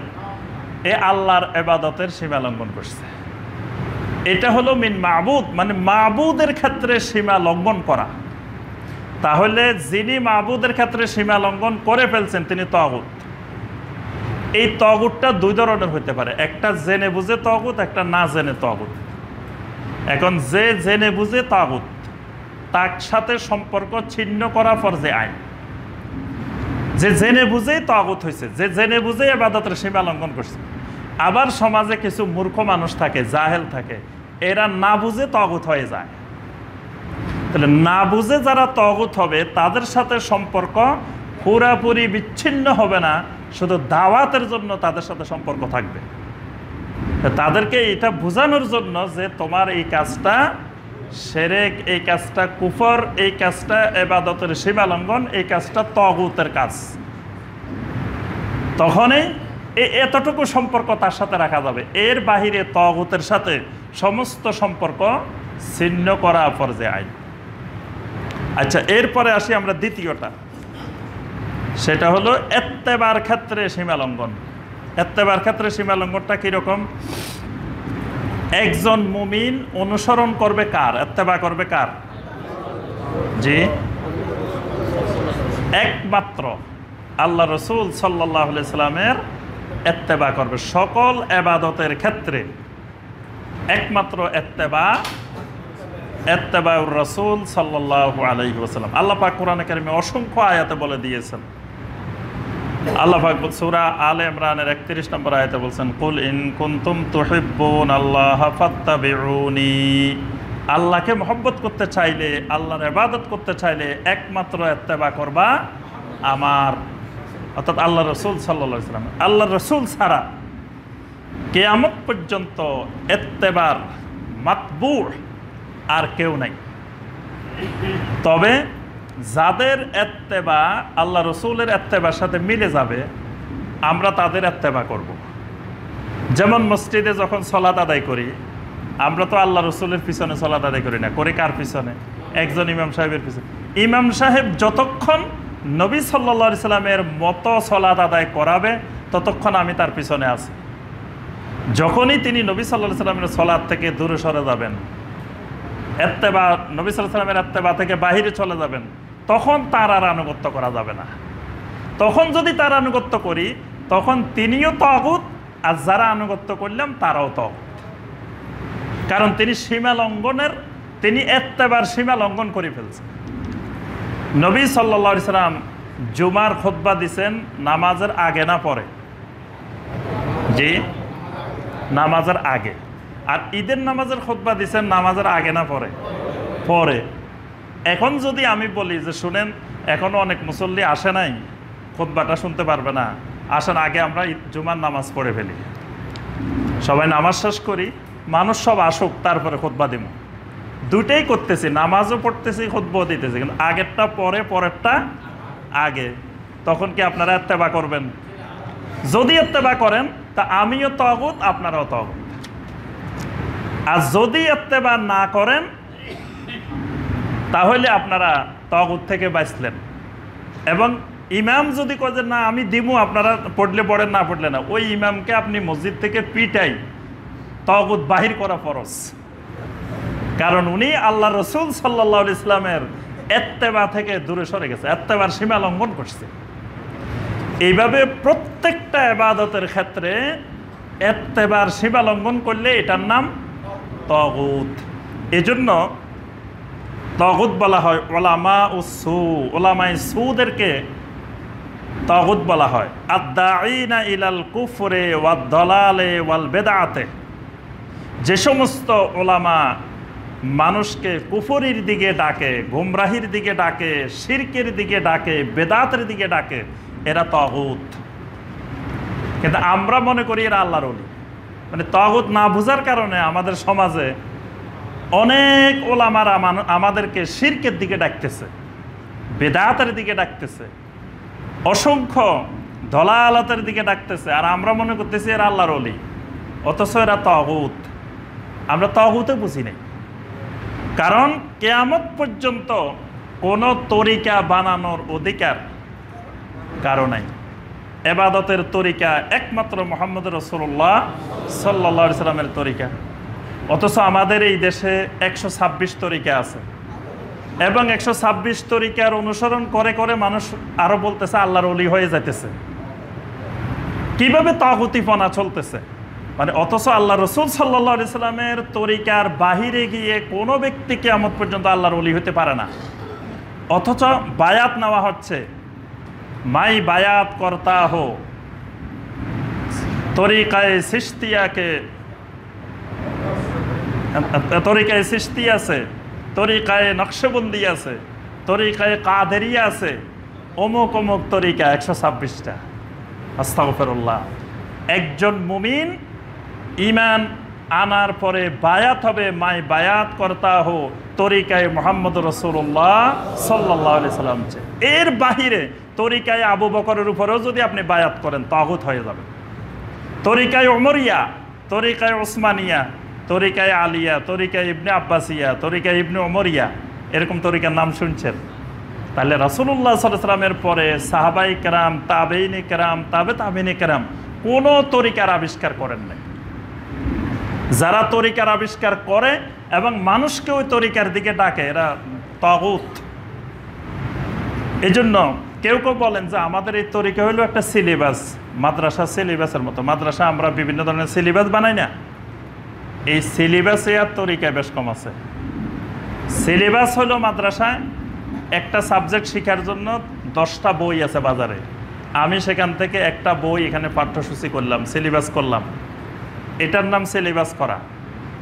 এ আল্লাহর ইবাদতের সীমা লঙ্ঘন করছে। এটা হলো মিন মাবুদ, মানে মাবুদের ক্ষেত্রে সীমা লঙ্ঘন করা। তাহলে যিনি মাবুদের ক্ষেত্রে সীমা লঙ্ঘন করে ফেলছেন তিনি তাগুত। এই তাগুতটা দুই ধরনের হতে পারে, একটা জেনে বুঝে তাগুত, একটা না জেনে তাগুত। এখন যে জেনে বুঝে তাগুত, তার সাথে সম্পর্ক ছিন্ন করা ফরজে আইন। যে জেনে বুঝেই তাগুত হয়েছে, যে জেনে বুঝে ইবাদতের সীমা লঙ্ঘন করছে। আবার সমাজে কিছু মূর্খ মানুষ থাকে, জাহেল থাকে, এরা না বুঝে তাগুত হয়ে যায়। তাহলে না বুঝে যারা তাগুত হবে তাদের সাথে সম্পর্ক পুরাপুরি বিচ্ছিন্ন হবে না, শুধু দাওয়াতের জন্য তাদের সাথে সম্পর্ক থাকবে। তাদেরকে এটা বোঝানোর জন্য যে তোমার এই কাজটা শিরক, এই কাজটা কুফর, এই কাজটা ইবাদতের সীমা লঙ্ঘন, এই কাজটা তাগুতের কাজ, তখনই এতটুকু সম্পর্ক তার সাথে রাখা যাবে। এর বাহিরে তাগুতের সাথে সমস্ত সম্পর্ক ছিন্ন করা ফরজে আইন। আচ্ছা, এরপরে আসি আমরা দ্বিতীয়টা, সেটা হলো ইত্তেবার ক্ষেত্রে সীমা লঙ্ঘন। ইত্তেবার ক্ষেত্রে সীমা লঙ্ঘনটা কিরকম? একজন মুমিন অনুসরণ করবে কার? ইত্তেবা করবে কার? জি, একমাত্র আল্লাহ রসুল সাল্লাল্লাহু আলাইহি সাল্লামের ইত্তেবা করবে সকল ইবাদতের ক্ষেত্রে। একমাত্র ইত্তেবাউর রাসূল সাল্লাল্লাহু আলাইহি ওয়াসাল্লাম। আল্লাহ পাক কোরআনে কারিমে অসংখ্য আয়াতে বলে দিয়েছেন। আল্লাহ পাক সূরা আলে ইমরানের 31 নম্বর আয়াতে বলছেন, কুল ইন কুনতুম তুহিব্বুনাল্লাহা ফাত্তাবিউনি। আল্লাহকে মহব্বত করতে চাইলে, আল্লাহর ইবাদত করতে চাইলে একমাত্র ইত্তেবা করবা আমার, অর্থাৎ আল্লাহ রসুল সাল্লাল্লাহু আলাইহি ওয়াসাল্লাম। আল্লাহ রসুল ছাড়া কিয়ামত পর্যন্ত ইত্তেবার মাতবু আর কেউ নাই। তবে যাদের ইত্তেবা আল্লাহ রসুলের ইত্তেবার সাথে মিলে যাবে, আমরা তাদের ইত্তেবা করব। যেমন মসজিদে যখন সালাত আদায় করি, আমরা তো আল্লাহ রসুলের পিছনে সালাত আদায় করি না, করি কার পিছনে? একজন ইমাম সাহেবের পিছনে। ইমাম সাহেব যতক্ষণ নবী সাল্লাল্লাহু আলাইহি সাল্লামের মতো সালাত আদায় করাবে ততক্ষণ আমি তার পিছনে আছি। যখনই তিনি নবী সাল্লাল্লাহু আলাইহি সাল্লামের সালাত থেকে দূরে সরে যাবেন, ইত্তেবা, নবী সাল্লাল্লাহু আলাইহি সাল্লামের ইত্তেবা থেকে বাহিরে চলে যাবেন, তখন তার আর আনুগত্য করা যাবে না। তখন যদি তার আনুগত্য করি তখন তিনিও তাগুত, আর যারা আনুগত্য করলাম তারাও তাগুত। কারণ তিনি সীমা লঙ্ঘনের, তিনি ইত্তেবার সীমা লঙ্ঘন করে ফেলছেন। নবী সাল্লাল্লাহু আলাইহি সাল্লাম জুমার খুতবা দিছেন নামাজের আগে না পরে? জি, নামাজের আগে। আর ঈদের নামাজের খুতবা দিছেন নামাজের আগে না পরে? পরে। এখন যদি আমি বলি যে শুনেন, এখনো অনেক মুসল্লি আসে নাই, খুতবাটা শুনতে পারবে না, আসেন আগে আমরা জুমার নামাজ পড়ে ফেলি, সবাই নামাজ শেষ করি, মানুষ সব আসুক, তারপরে খুতবা দিব। দুইটাই করতেছি, নামাজও পড়তেছি, খুতবাও দিতেছি, কিন্তু আগেরটা পরে, পরেরটা আগে। তখন কি আপনারা ইত্তেবা করবেন? যদি ইত্তেবা করেন তা আমিও তাগুত, আপনারাও তাগুত। আর যদি ইত্তেবা না করেন তাহলে আপনারা তাগুত থেকে বাঁচলেন। এবং ইমাম যদি কয় যে না আমি দিমু, আপনারা পড়লে পড়েন, না পড়লে না, ওই ইমামকে আপনি মসজিদ থেকে পিটাই তাগুত বাহির করা ফরজ। কারণ উনি আল্লাহ রসুল সাল্লাল্লাহু আলাইহি সাল্লামের ইত্তেবা থেকে দূরে সরে গেছে, ইত্তেবার সীমা লঙ্ঘন করছে। এইভাবে প্রত্যেকটা ইবাদতের ক্ষেত্রে ইত্তেবার সীমা লঙ্ঘন করলে এটার নাম তাগুত। এজন্য তাগুত বলা হয় উলামা উসু, উলামায়ে সুদেরকে তাগুত বলা হয়। আদ-দাঈনা ইলাল কুফরে ওয়াদ দালালে ওয়াল বিদআতে। যে সমস্ত উলামা মানুষকে কুফরির দিকে ডাকে, গুমরাহির দিকে ডাকে, শিরকের দিকে ডাকে, বেদাতের দিকে ডাকে, এরা তাগুত। কিন্তু আমরা মনে করি এরা আল্লাহর ওলি। মানে তাগুত না বোঝার কারণে আমাদের সমাজে অনেক ওলামারা আমাদেরকে শিরকের দিকে ডাকতেছে, বেদাতের দিকে ডাকতেছে, অসংখ্য দলালাতের দিকে ডাকতেছে, আর আমরা মনে করতেছি এরা আল্লাহর ওলি, অথচ এরা তাগুত। আমরা তাগুতে বুঝি নাই। কারণ কিয়ামত পর্যন্ত কোনো তরিকা বানানোর অধিকার কারো নাই। ইবাদতের তরিকা একমাত্র মুহাম্মদ রাসূলুল্লাহ সাল্লাল্লাহু আলাইহি সাল্লামের তরিকা, অথচ আমাদের এই দেশে 126 তরিকা আছে, এবং 126 তরিকার অনুসরণ করে করে মানুষ আরো বলতেছে আল্লাহর ওলি হয়ে যাইতেছে। কিভাবে তাগুতিপনা চলতেছে, মানে অথচ আল্লাহ রসুল সাল্লাল্লাহু আলাইহি সাল্লামের তরিকার বাহিরে গিয়ে কোনো ব্যক্তি কিয়ামত পর্যন্ত আল্লাহর ওলি হতে পারে না। অথচ বায়াত নেওয়া হচ্ছে, মাই বায়াত করতা হো, তরিকায় সিস্তিয়া আছে, তরিকায় নকশবন্দি আছে, তরিকায় কাদেরিয়া আছে, অমুক অমুক তরিকা 126টা। আস্তাগফিরুল্লাহ। একজন মুমিন ঈমান আনার পরে বায়াত হবে, মাই বায়াত করতা হো তরিকায় মুহাম্মদ রাসূলুল্লাহ সাল্লাল্লাহু আলাইহি সাল্লাম। এর বাহিরে তরিকায় আবু বকরের উপরেও যদি আপনি বায়াত করেন তাগুত হয়ে যাবে। তরিকায় ওমরিয়া, তরিকায় ওসমানিয়া, তরিকায় আলিয়া, তরিকায় ইবনে আব্বাসিয়া, তরিকায় ইবনে ওমরিয়া, এরকম তরিকার নাম শুনছেন? তাহলে রাসূলুল্লাহ সাল্লাল্লাহু আলাইহি সাল্লামের পরে সাহাবাই কেরাম, তাবেঈনে কেরাম, তাবেঈনে কেরাম কোনো তরিকার আবিষ্কার করেন নাই। যারা তরিকার আবিষ্কার করে এবং মানুষকে ওই তরিকার দিকে ডাকে, এরা তাগুত। এই জন্য কেউ কেউ বলেন যে আমাদের এই তরিকা হলো একটা সিলেবাস, মাদ্রাসা সিলেবাসের মতো। মাদ্রাসা আমরা বিভিন্ন ধরনের সিলেবাস বানাই না, এই সিলেবাসে আর তরিকা বেশ কম আছে। সিলেবাস হলো মাদ্রাসায় একটা সাবজেক্ট শেখার জন্য 10টা বই আছে বাজারে, আমি সেখান থেকে একটা বই এখানে পাঠ্যসূচি করলাম, সিলেবাস করলাম, এটার নাম সিলেবাস করা।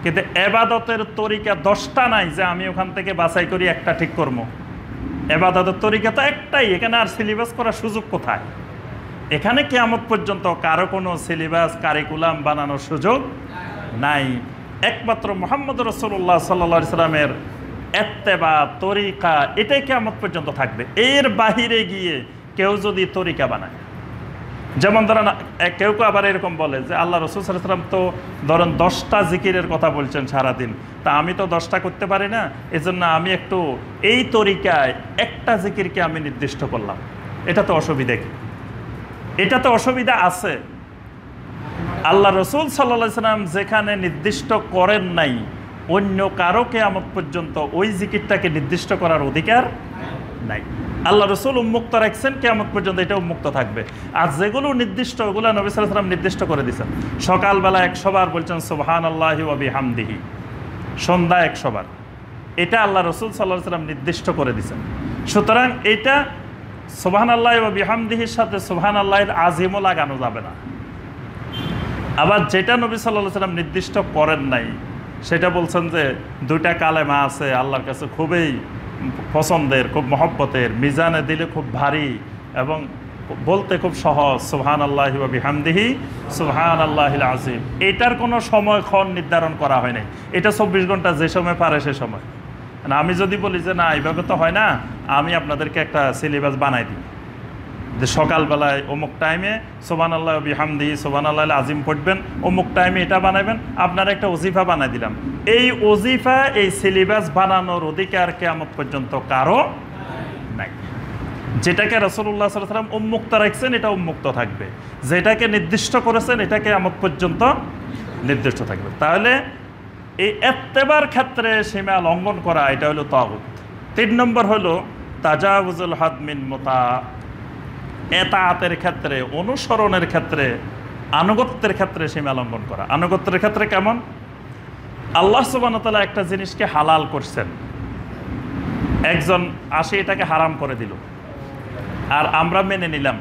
কিন্তু ইবাদতের তরিকা 10টা নাই যে আমি ওখান থেকে বাছাই করি একটা ঠিক করবো। ইবাদতের তরিকা তো একটাই, এখানে আর সিলেবাস করার সুযোগ কোথায়? এখানে কিয়ামত পর্যন্ত কারো কোনো সিলেবাস কারিকুলাম বানানোর সুযোগ নাই। একমাত্র মুহাম্মদ রাসূলুল্লাহ সাল্লাল্লাহু আলাইহি সাল্লামের ইত্তেবা তরিকা, এটাই কিয়ামত পর্যন্ত থাকবে। এর বাহিরে গিয়ে কেউ যদি তরিকা বানায়, যেমন ধরেন কেউ কেউ আবার এরকম বলে যে আল্লাহ রসুল সাল্লাল্লাহু আলাইহি সাল্লাম তো ধরেন 10টা জিকিরের কথা বলছেন সারাদিন, তা আমি তো 10টা করতে পারি না, এজন্য আমি একটু এই তরিকায় একটা জিকিরকে আমি নির্দিষ্ট করলাম। এটা তো অসুবিধা কি? এটা তো অসুবিধা আছে। আল্লাহ রসুল সাল্লাল্লাহু আলাইহি সাল্লাম যেখানে নির্দিষ্ট করেন নাই, অন্য কারো কিয়ামত পর্যন্ত ওই জিকিরটাকে নির্দিষ্ট করার অধিকার নাই। আল্লাহ রসুল উন্মুক্ত রাখছেন, কিয়ামত পর্যন্ত এটা উন্মুক্ত থাকবে। আর যেগুলো নির্দিষ্ট, ওগুলো নবী সাল্লাল্লাহু আলাইহি সাল্লাম নির্দিষ্ট করে দিয়েছেন। সকালবেলা 100 বার বলছেন সুবহানাল্লাহি ওয়া বিহামদিহি, সন্ধ্যা 100 বার, এটা আল্লাহ রসুল সাল্লাল্লাহু আলাইহি সাল্লাম নির্দিষ্ট করে দিয়েছেন। সুতরাং এটা সুবহানাল্লাহি ওয়া বিহামদিহির সাথে সুবহানাল্লাহিল আজিমও লাগানো যাবে না। আবার যেটা নবী সাল্লাল্লাহু আলাইহি সাল্লাম নির্দিষ্ট করেন নাই, সেটা বলছেন যে 2টা কালেমা আছে আল্লাহর কাছে খুবই পছন্দের, খুব মহব্বতের, মিজানে দিলে খুব ভারী এবং বলতে খুব সহজ, সুবহানাল্লাহি ওয়া বিহামদিহি সুবহানাল্লাহিল আযীম। এটার কোনো সময়ক্ষণ নির্ধারণ করা হয় নাই। এটা 24 ঘন্টা যে সময় পারে সে সময়। আমি যদি বলি যে না এইভাবে তো হয় না, আমি আপনাদেরকে একটা সিলেবাস বানাই দিই যে সকালবেলায় অমুক টাইমে সুবহানাল্লাহি ওয়া বিহামদিহি সুবহানাল্লাহিল আযীম পড়বেন, অমুক টাইমে এটা বানাবেন, আপনার একটা ওজিফা বানাই দিলাম। এই ওজিফা, এই সিলেবাস বানানোর অধিকার কিয়ামত পর্যন্ত কারো নাই। যেটাকে রাসূলুল্লাহ সাল্লাল্লাহু আলাইহি ওয়াসাল্লাম উন্মুক্ত রাখছেন, এটা উন্মুক্ত থাকবে। যেটাকে নির্দিষ্ট করেছেন, এটা কিয়ামত পর্যন্ত নির্দিষ্ট থাকবে। তাহলে এই ইত্তেবার ক্ষেত্রে সীমা লঙ্ঘন করা, এটা হলো তাগুত। 3 নম্বর হলো তাজাউজুল হাদ মিন এতাআতের ক্ষেত্রে, অনুসরণের ক্ষেত্রে, আনুগত্যের ক্ষেত্রে সীমা লঙ্ঘন করা। আনুগত্যের ক্ষেত্রে কেমন? আল্লাহ সুবহানাহু ওয়া তাআলা একটা জিনিসকে হালাল করছেন, একজন আসে এটাকে হারাম করে দিল, আর আমরা মেনে নিলাম।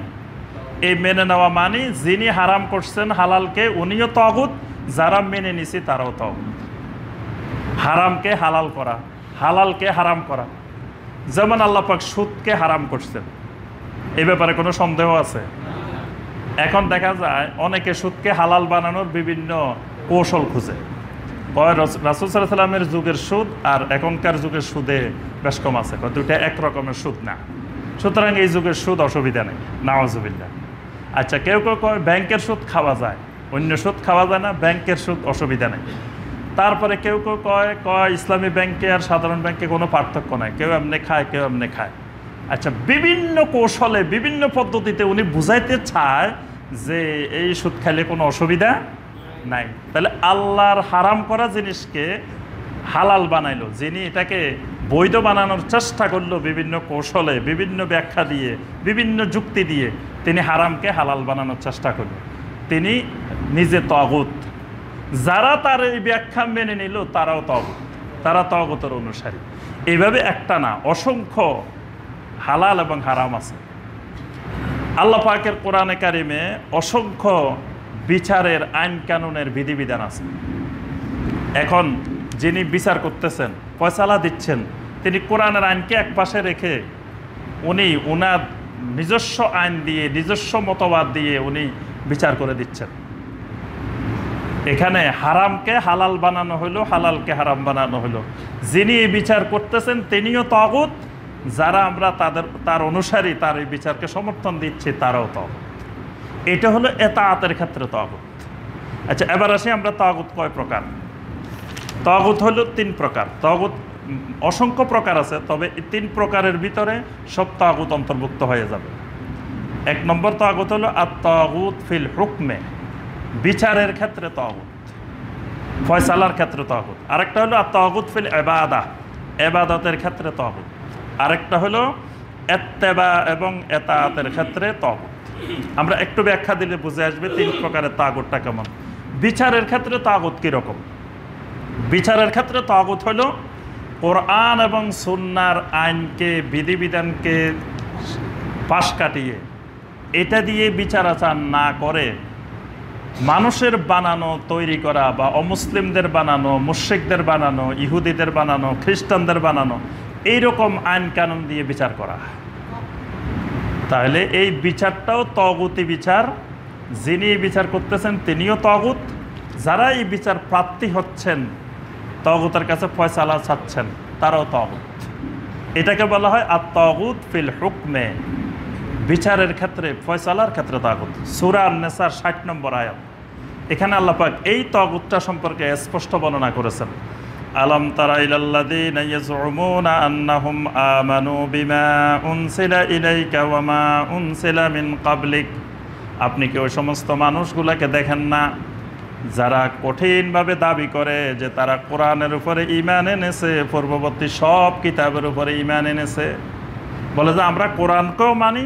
এই মেনে নেওয়া মানে যিনি হারাম করছেন হালালকে, উনিও তাগুত, যারা মেনে নিছি তারাও তাগুত। হারামকে হালাল করা, হালালকে হারাম করা। যেমন আল্লাহ পাক সুদকে হারাম করছেন, এই ব্যাপারে কোনো সন্দেহ আছে? এখন দেখা যায় অনেকে সুদকে হালাল বানানোর বিভিন্ন কৌশল খুঁজে। রাসূল সাল্লাল্লাহু আলাইহি সাল্লামের যুগের সুদ আর এখনকার যুগের সুদে বেশ কম আছে, দুইটা এক রকমের সুদ না, সুতরাং এই যুগের সুদ অসুবিধা নেই, নাউযুবিল্লাহ। আচ্ছা, কেউ কেউ কয় ব্যাংকের সুদ খাওয়া যায়, অন্য সুদ খাওয়া যায় না, ব্যাংকের সুদ অসুবিধা নেই। তারপরে কেউ কেউ কয় ইসলামী ব্যাংকে আর সাধারণ ব্যাংকে কোনো পার্থক্য নাই, কেউ এমনি খায় কেউ এমনি খায়। আচ্ছা, বিভিন্ন কৌশলে বিভিন্ন পদ্ধতিতে উনি বুঝাইতে চায় যে এই সুদ খাইলে কোনো অসুবিধা নাই। তাহলে আল্লাহর হারাম করা জিনিসকে হালাল বানাইলো, যিনি এটাকে বৈধ বানানোর চেষ্টা করলো বিভিন্ন কৌশলে, বিভিন্ন ব্যাখ্যা দিয়ে, বিভিন্ন যুক্তি দিয়ে, তিনি হারামকে হালাল বানানোর চেষ্টা করলো। তিনি নিজে তাগুত, যারা তার এই ব্যাখ্যা মেনে নিল তারাও তাগুত, তারা তাগুতের অনুসারী। এইভাবে একটা না, অসংখ্য হালাল এবং হারাম আছে। আল্লাহ পাকের কোরআনে কারিমে অসংখ্য বিচারের আইন কানুনের বিধিবিধান আছে। এখন যিনি বিচার করতেছেন, ফয়সালা দিচ্ছেন, তিনি কোরআনের আইনকে এক পাশে রেখে উনি উনার নিজস্ব আইন দিয়ে, নিজস্ব মতবাদ দিয়ে উনি বিচার করে দিচ্ছেন। এখানে হারামকে হালাল বানানো হলো, হালালকে হারাম বানানো হলো। যিনি বিচার করতেছেন তিনিও তাগুত, যারা আমরা তার অনুসারী, তার এই বিচারকে সমর্থন দিচ্ছি তারাও তাগুত। এটা হলো এতাআতের ক্ষেত্রে তাগুত। আচ্ছা, এবার আসি আমরা তাগুত কয় প্রকার। তাগুত হলো 3 প্রকার। তাগুত অসংখ্য প্রকার আছে, তবে এই 3 প্রকারের ভিতরে সব তাগুত অন্তর্ভুক্ত হয়ে যাবে। 1 নম্বর তাগুত হলো আত-তাগুত ফিল হুকমে, বিচারের ক্ষেত্রে তাগুত, ফয়সালার ক্ষেত্রে তাগুত। আরেকটা হলো আত-তাগুত ফিল ইবাদা, ইবাদতের ক্ষেত্রে তাগুত। আরেকটা হলো ইত্তেবা এবং এতাআতের ক্ষেত্রে তাগুত। আমরা একটু ব্যাখ্যা দিলে বুঝে আসবে 3 প্রকারের তাগুতটা কেমন। বিচারের ক্ষেত্রে তাগুত কীরকম? বিচারের ক্ষেত্রে তাগুত হলো কোরআন এবং সুন্নাহর আইনকে, বিধিবিধানকে পাশ কাটিয়ে এটা দিয়ে বিচার আচার না করে মানুষের বানানো, তৈরি করা বা অমুসলিমদের বানানো, মুশরিকদের বানানো, ইহুদিদের বানানো, খ্রিস্টানদের বানানো এইরকম আইন কানুন দিয়ে বিচার করা। তাহলে এই বিচারটাও তাগুতি বিচার। যিনি বিচার করতেছেন তিনিও তাগুত, যারা এই বিচার প্রার্থী হচ্ছেন, তাগুতের কাছে ফয়সালা চাচ্ছেন, তারাও তাগুত। এটাকে বলা হয় আত-তাগুত ফিল হুকমে, বিচারের ক্ষেত্রে, ফয়সালার ক্ষেত্রে তাগুত। সূরা আন-নিসার 60 নম্বর আয়াত। এখানে আল্লাহ পাক এই তাগুতটা সম্পর্কে স্পষ্ট বর্ণনা করেছেন। আলাম তারা ইলাল্লাযীনা ইয়াজউমুনা আন্নাহুম আমানু বিমা উনসিলা ইলাইকা ওয়া মা উনসিলা মিন ক্বাবলিক। আপনি কি ওই সমস্ত মানুষগুলোকে দেখেন না যারা কঠিনভাবে দাবি করে যে তারা কোরআনের উপরে ঈমান এনেছে, পূর্ববর্তী সব কিতাবের উপরে ঈমান এনেছে? বলে যে আমরা কোরআনকেও মানি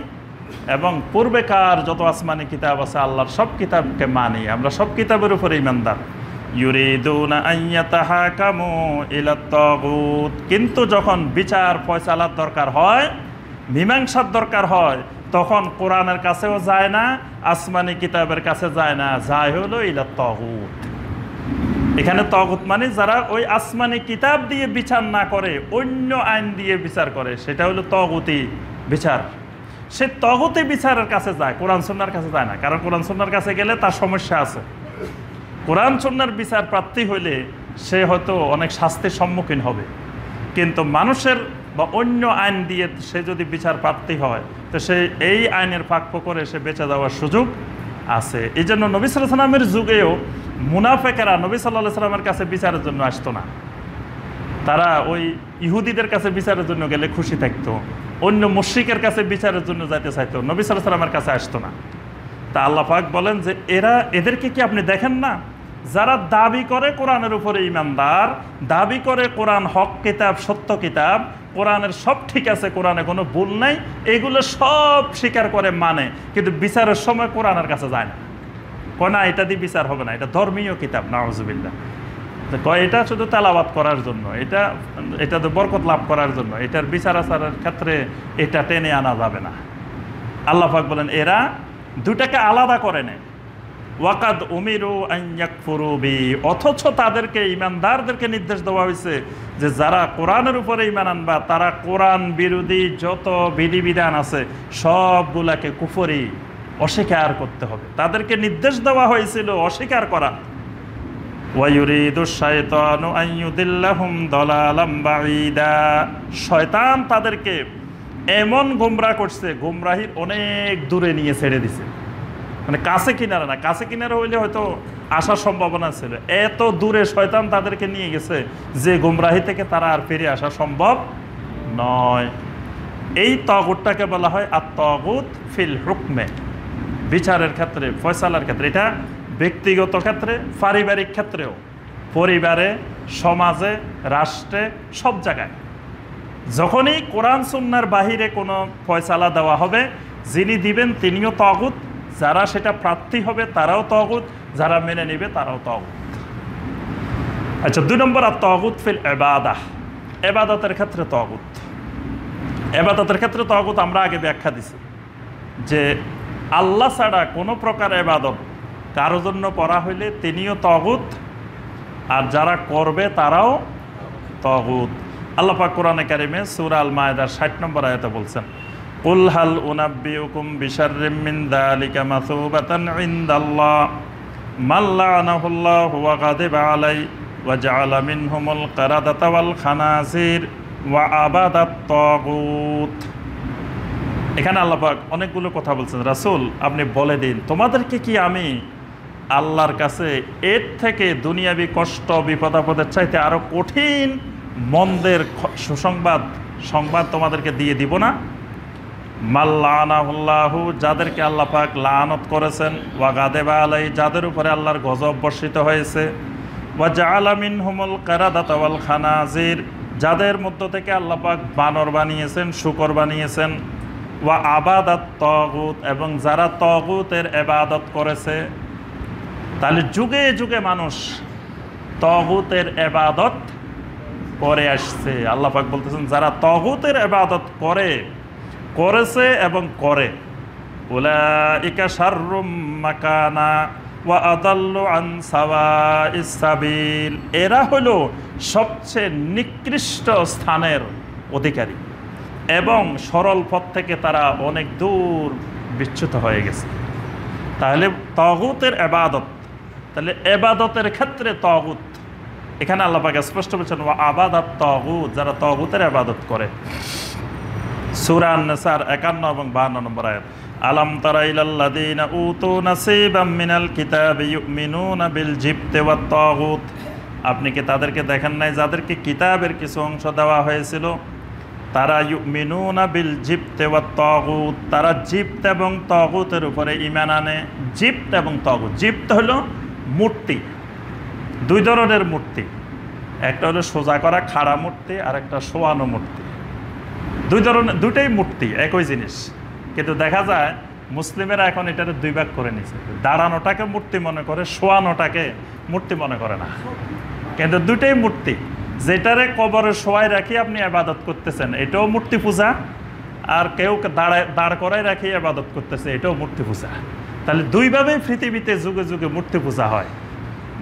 এবং পূর্বেকার যত আসমানি কিতাব আছে আল্লাহর সব কিতাবকে মানি, আমরা সব কিতাবের উপরে ঈমানদার। ইউরিদুনা আন ইয়াতাহাকামু ইলাত তাগুত, কিন্তু যখন বিচার ফয়সালার দরকার হয়, মীমাংসার দরকার হয়, তখন কোরআনের কাছেও যায় না, আসমানি কিতাবের কাছে যায় না, যায় হলো ইলাত তাগুত। এখানে তাগুত মানে যারা ওই আসমানি কিতাব দিয়ে বিচার না করে, অন্য আইন দিয়ে বিচার করে, সেটা হলো তাগুতি বিচার। সে তাগুতি বিচারের কাছে যায়, কোরআন সুন্নাহর কাছে যায় না। কারণ কোরআন সুন্নাহর কাছে গেলে তার সমস্যা আছে। কোরআন সুন্নাহর বিচার প্রার্থী হইলে সে হয়তো অনেক শাস্তির সম্মুখীন হবে, কিন্তু মানুষের বা অন্য আইন দিয়ে সে যদি বিচার প্রার্থী হয় তো সে এই আইনের ফাঁক করে সে বেঁচে যাওয়ার সুযোগ আছে। এই জন্য নবী সাল্লাল্লাহু আলাইহি ওয়াসাল্লামের যুগেও মুনাফেকেরা নবী সাল্লাল্লাহু আলাইহি ওয়াসাল্লামের কাছে বিচারের জন্য আসতো না। তারা ওই ইহুদিদের কাছে বিচারের জন্য গেলে খুশি থাকতো, অন্য মুশরিকের কাছে বিচারের জন্য যাইতে চাইতো, নবী সাল্লাল্লাহু আলাইহি ওয়াসাল্লামের কাছে আসতো না। তা আল্লাহ পাক বলেন যে এদেরকে কি আপনি দেখেন না, যারা দাবি করে কোরআনের উপরে ঈমানদার, দাবি করে কোরআন হক কিতাব, সত্য কিতাব, কোরআনের সব ঠিক আছে, কোরআনে কোনো ভুল নাই, এগুলো সব স্বীকার করে মানে, কিন্তু বিচারের সময় কোরআনের কাছে যায় না। কয় না এটা দিয়ে বিচার হবে না, এটা ধর্মীয় কিতাব, নাউযুবিল্লাহ। কয় এটা শুধু তেলাওয়াত করার জন্য, এটা তো বরকত লাভ করার জন্য, এটার বিচার আচারের ক্ষেত্রে এটা টেনে আনা যাবে না। আল্লাহ পাক বলেন এরা দুটাকে আলাদা করে নেয়। ওয়াকাদ উমিরু আন ইয়াকফুরু বি, অথচ তাদেরকে, ঈমানদারদেরকে নির্দেশ দেওয়া হয়েছে যে যারা কোরআনের উপরে ঈমান আনবা তারা কোরআন বিরোধী যত বিধিবিধান আছে সবগুলাকে কুফরি, অস্বীকার করতে হবে। তাদেরকে নির্দেশ দেওয়া হয়েছিল অস্বীকার করা। ওয়ায়ুরিদু শাইতানু আন ইউদিল্লাহুম দালালাম বাঈদা। শয়তান তাদেরকে এমন গোমরাহ করছে, গোমরাহির অনেক দূরে নিয়ে ছেড়ে দিছে। মানে কাছে কিনারে না, কাছে কিনারে হইলে হয়তো আসার সম্ভাবনা ছিল, এত দূরে শয়তান তাদেরকে নিয়ে গেছে যে গোমরাহি থেকে তারা আর ফিরে আসা সম্ভব নয়। এই তাগুতটাকে বলা হয় আত-তাগুত ফিল হুকমে, বিচারের ক্ষেত্রে, ফয়সালার ক্ষেত্রে। এটা ব্যক্তিগত ক্ষেত্রে, পারিবারিক ক্ষেত্রেও, পরিবারে, সমাজে, রাষ্ট্রে, সব জায়গায় যখনই কোরআন সুন্নাহর বাহিরে কোনো ফয়সালা দেওয়া হবে, যিনি দিবেন তিনিও তাগুত, যারা সেটা প্রার্থী হবে তারাও তাগুত, যারা মেনে নেবে তারাও তাগুত। আচ্ছা, 2 নম্বর আত-তাগুত ফিল ইবাদাহ, ইবাদতের ক্ষেত্রে তাগুত। ইবাদতের ক্ষেত্রে তাগুত আমরা আগে ব্যাখ্যা দিছি যে আল্লাহ ছাড়া কোনো প্রকার ইবাদত কারোর জন্য করা হইলে তিনিও তাগুত, আর যারা করবে তারাও তাগুত। আল্লাহ পাক কোরআনে কারিমে সূরা আল মায়েদার 60 নম্বর আয়াতে বলছেন, কুল হাল উনাব্বিউকুম বিশাররিম মিন যালিকা মাসুবাতান ইনদাল্লাহ মান লা'নাহুল্লাহু ওয়া গাদিবা আলাইহি ওয়া জা'আলা মিনহুমুল কিরাদাতা ওয়াল খানাজির ওয়া আবাদাত তাগুত। এখানে আল্লাহ পাক অনেকগুলো কথা বলছেন, রাসূল আপনি বলে দিন তোমাদেরকে কি আমি আল্লাহর কাছে এর থেকে দুনিয়াবি কষ্ট বিপদ আপদের চাইতে আরো কঠিন মন্দের সংবাদ তোমাদেরকে দিয়ে দিব না? মাল্লানাহুল্লাহু, যাদেরকে আল্লাহ পাক লানত করেছেন, ওয়া গাদিবা আলাইহি, যাদের উপরে আল্লাহর গজব বর্ষিত হয়েছে, ওয়া জাআলা মিনহুমুল কিরাদাতা ওয়াল খানাজির, যাদের মধ্য থেকে আল্লাহ পাক বানর বানিয়েছেন, শূকর বানিয়েছেন, ওয়া আবাদাত তাগুত, এবং যারা তাগুতের ইবাদত করেছে। তাহলে যুগে যুগে মানুষ তাগুতের ইবাদত করে আসছে। আল্লাহ পাক বলতেছেন যারা তাগুতের ইবাদত করেছে এবং করে, উলাইকা শাররুম মাকানা ওয়া আদাল্লু আন সাওয়াইস সাবিল, এরা হলো সবচেয়ে নিকৃষ্ট স্থানের অধিকারী এবং সরল পথ থেকে তারা অনেক দূর বিচ্যুত হয়ে গেছে। তাহলে তাগুতের ইবাদত, তাহলে ইবাদতের ক্ষেত্রে তাগুত, এখানে আল্লাহ পাক স্পষ্ট বলেছেন ওয়া আবাদাত তাগুত, যারা তাগুতের ইবাদত করে। সূরা আন-নিসার 51 এবং 52 নম্বর আয়াত, আলাম তারা ইলাল্লাযীনা উতু নাসীবাম মিনাল কিতাবি ইউমিনুনা বিল জিবতি ওয়াত তাগুত, আপনি কি তাদেরকে দেখেন নাই যাদেরকে কিতাবের কিছু অংশ দেওয়া হয়েছিল, তারা ইউমিনুনা বিল জিবতি ওয়াত তাগুত, তারা জিবত এবং তাগুতের উপরে ঈমান আনে। জিবত এবং তাগুত, জিবত হলো মূর্তি, 2 ধরনের মূর্তি, একটা হলো সোজা করা খাড়া মূর্তি আর একটা শোয়ানো মূর্তি। 2 ধরনের, দুটোই মূর্তি, একই জিনিস, কিন্তু দেখা যায় মুসলিমেরা এখন এটাকে 2 ভাগ করে নিয়েছে। দাঁড়ানোটাকে মূর্তি মনে করে, শোয়ানোটাকে মূর্তি মনে করে না, কিন্তু দুটোই মূর্তি। যেটারে কবরে শোয়াই রাখি আপনি ইবাদত করতেছেন, এটাও মূর্তি পূজা, আর কেউ দাঁড় করাই রাখি ইবাদত করতেছে, এটাও মূর্তি পূজা। তাহলে 2 ভাবেই পৃথিবীতে যুগে যুগে মূর্তি পূজা হয়।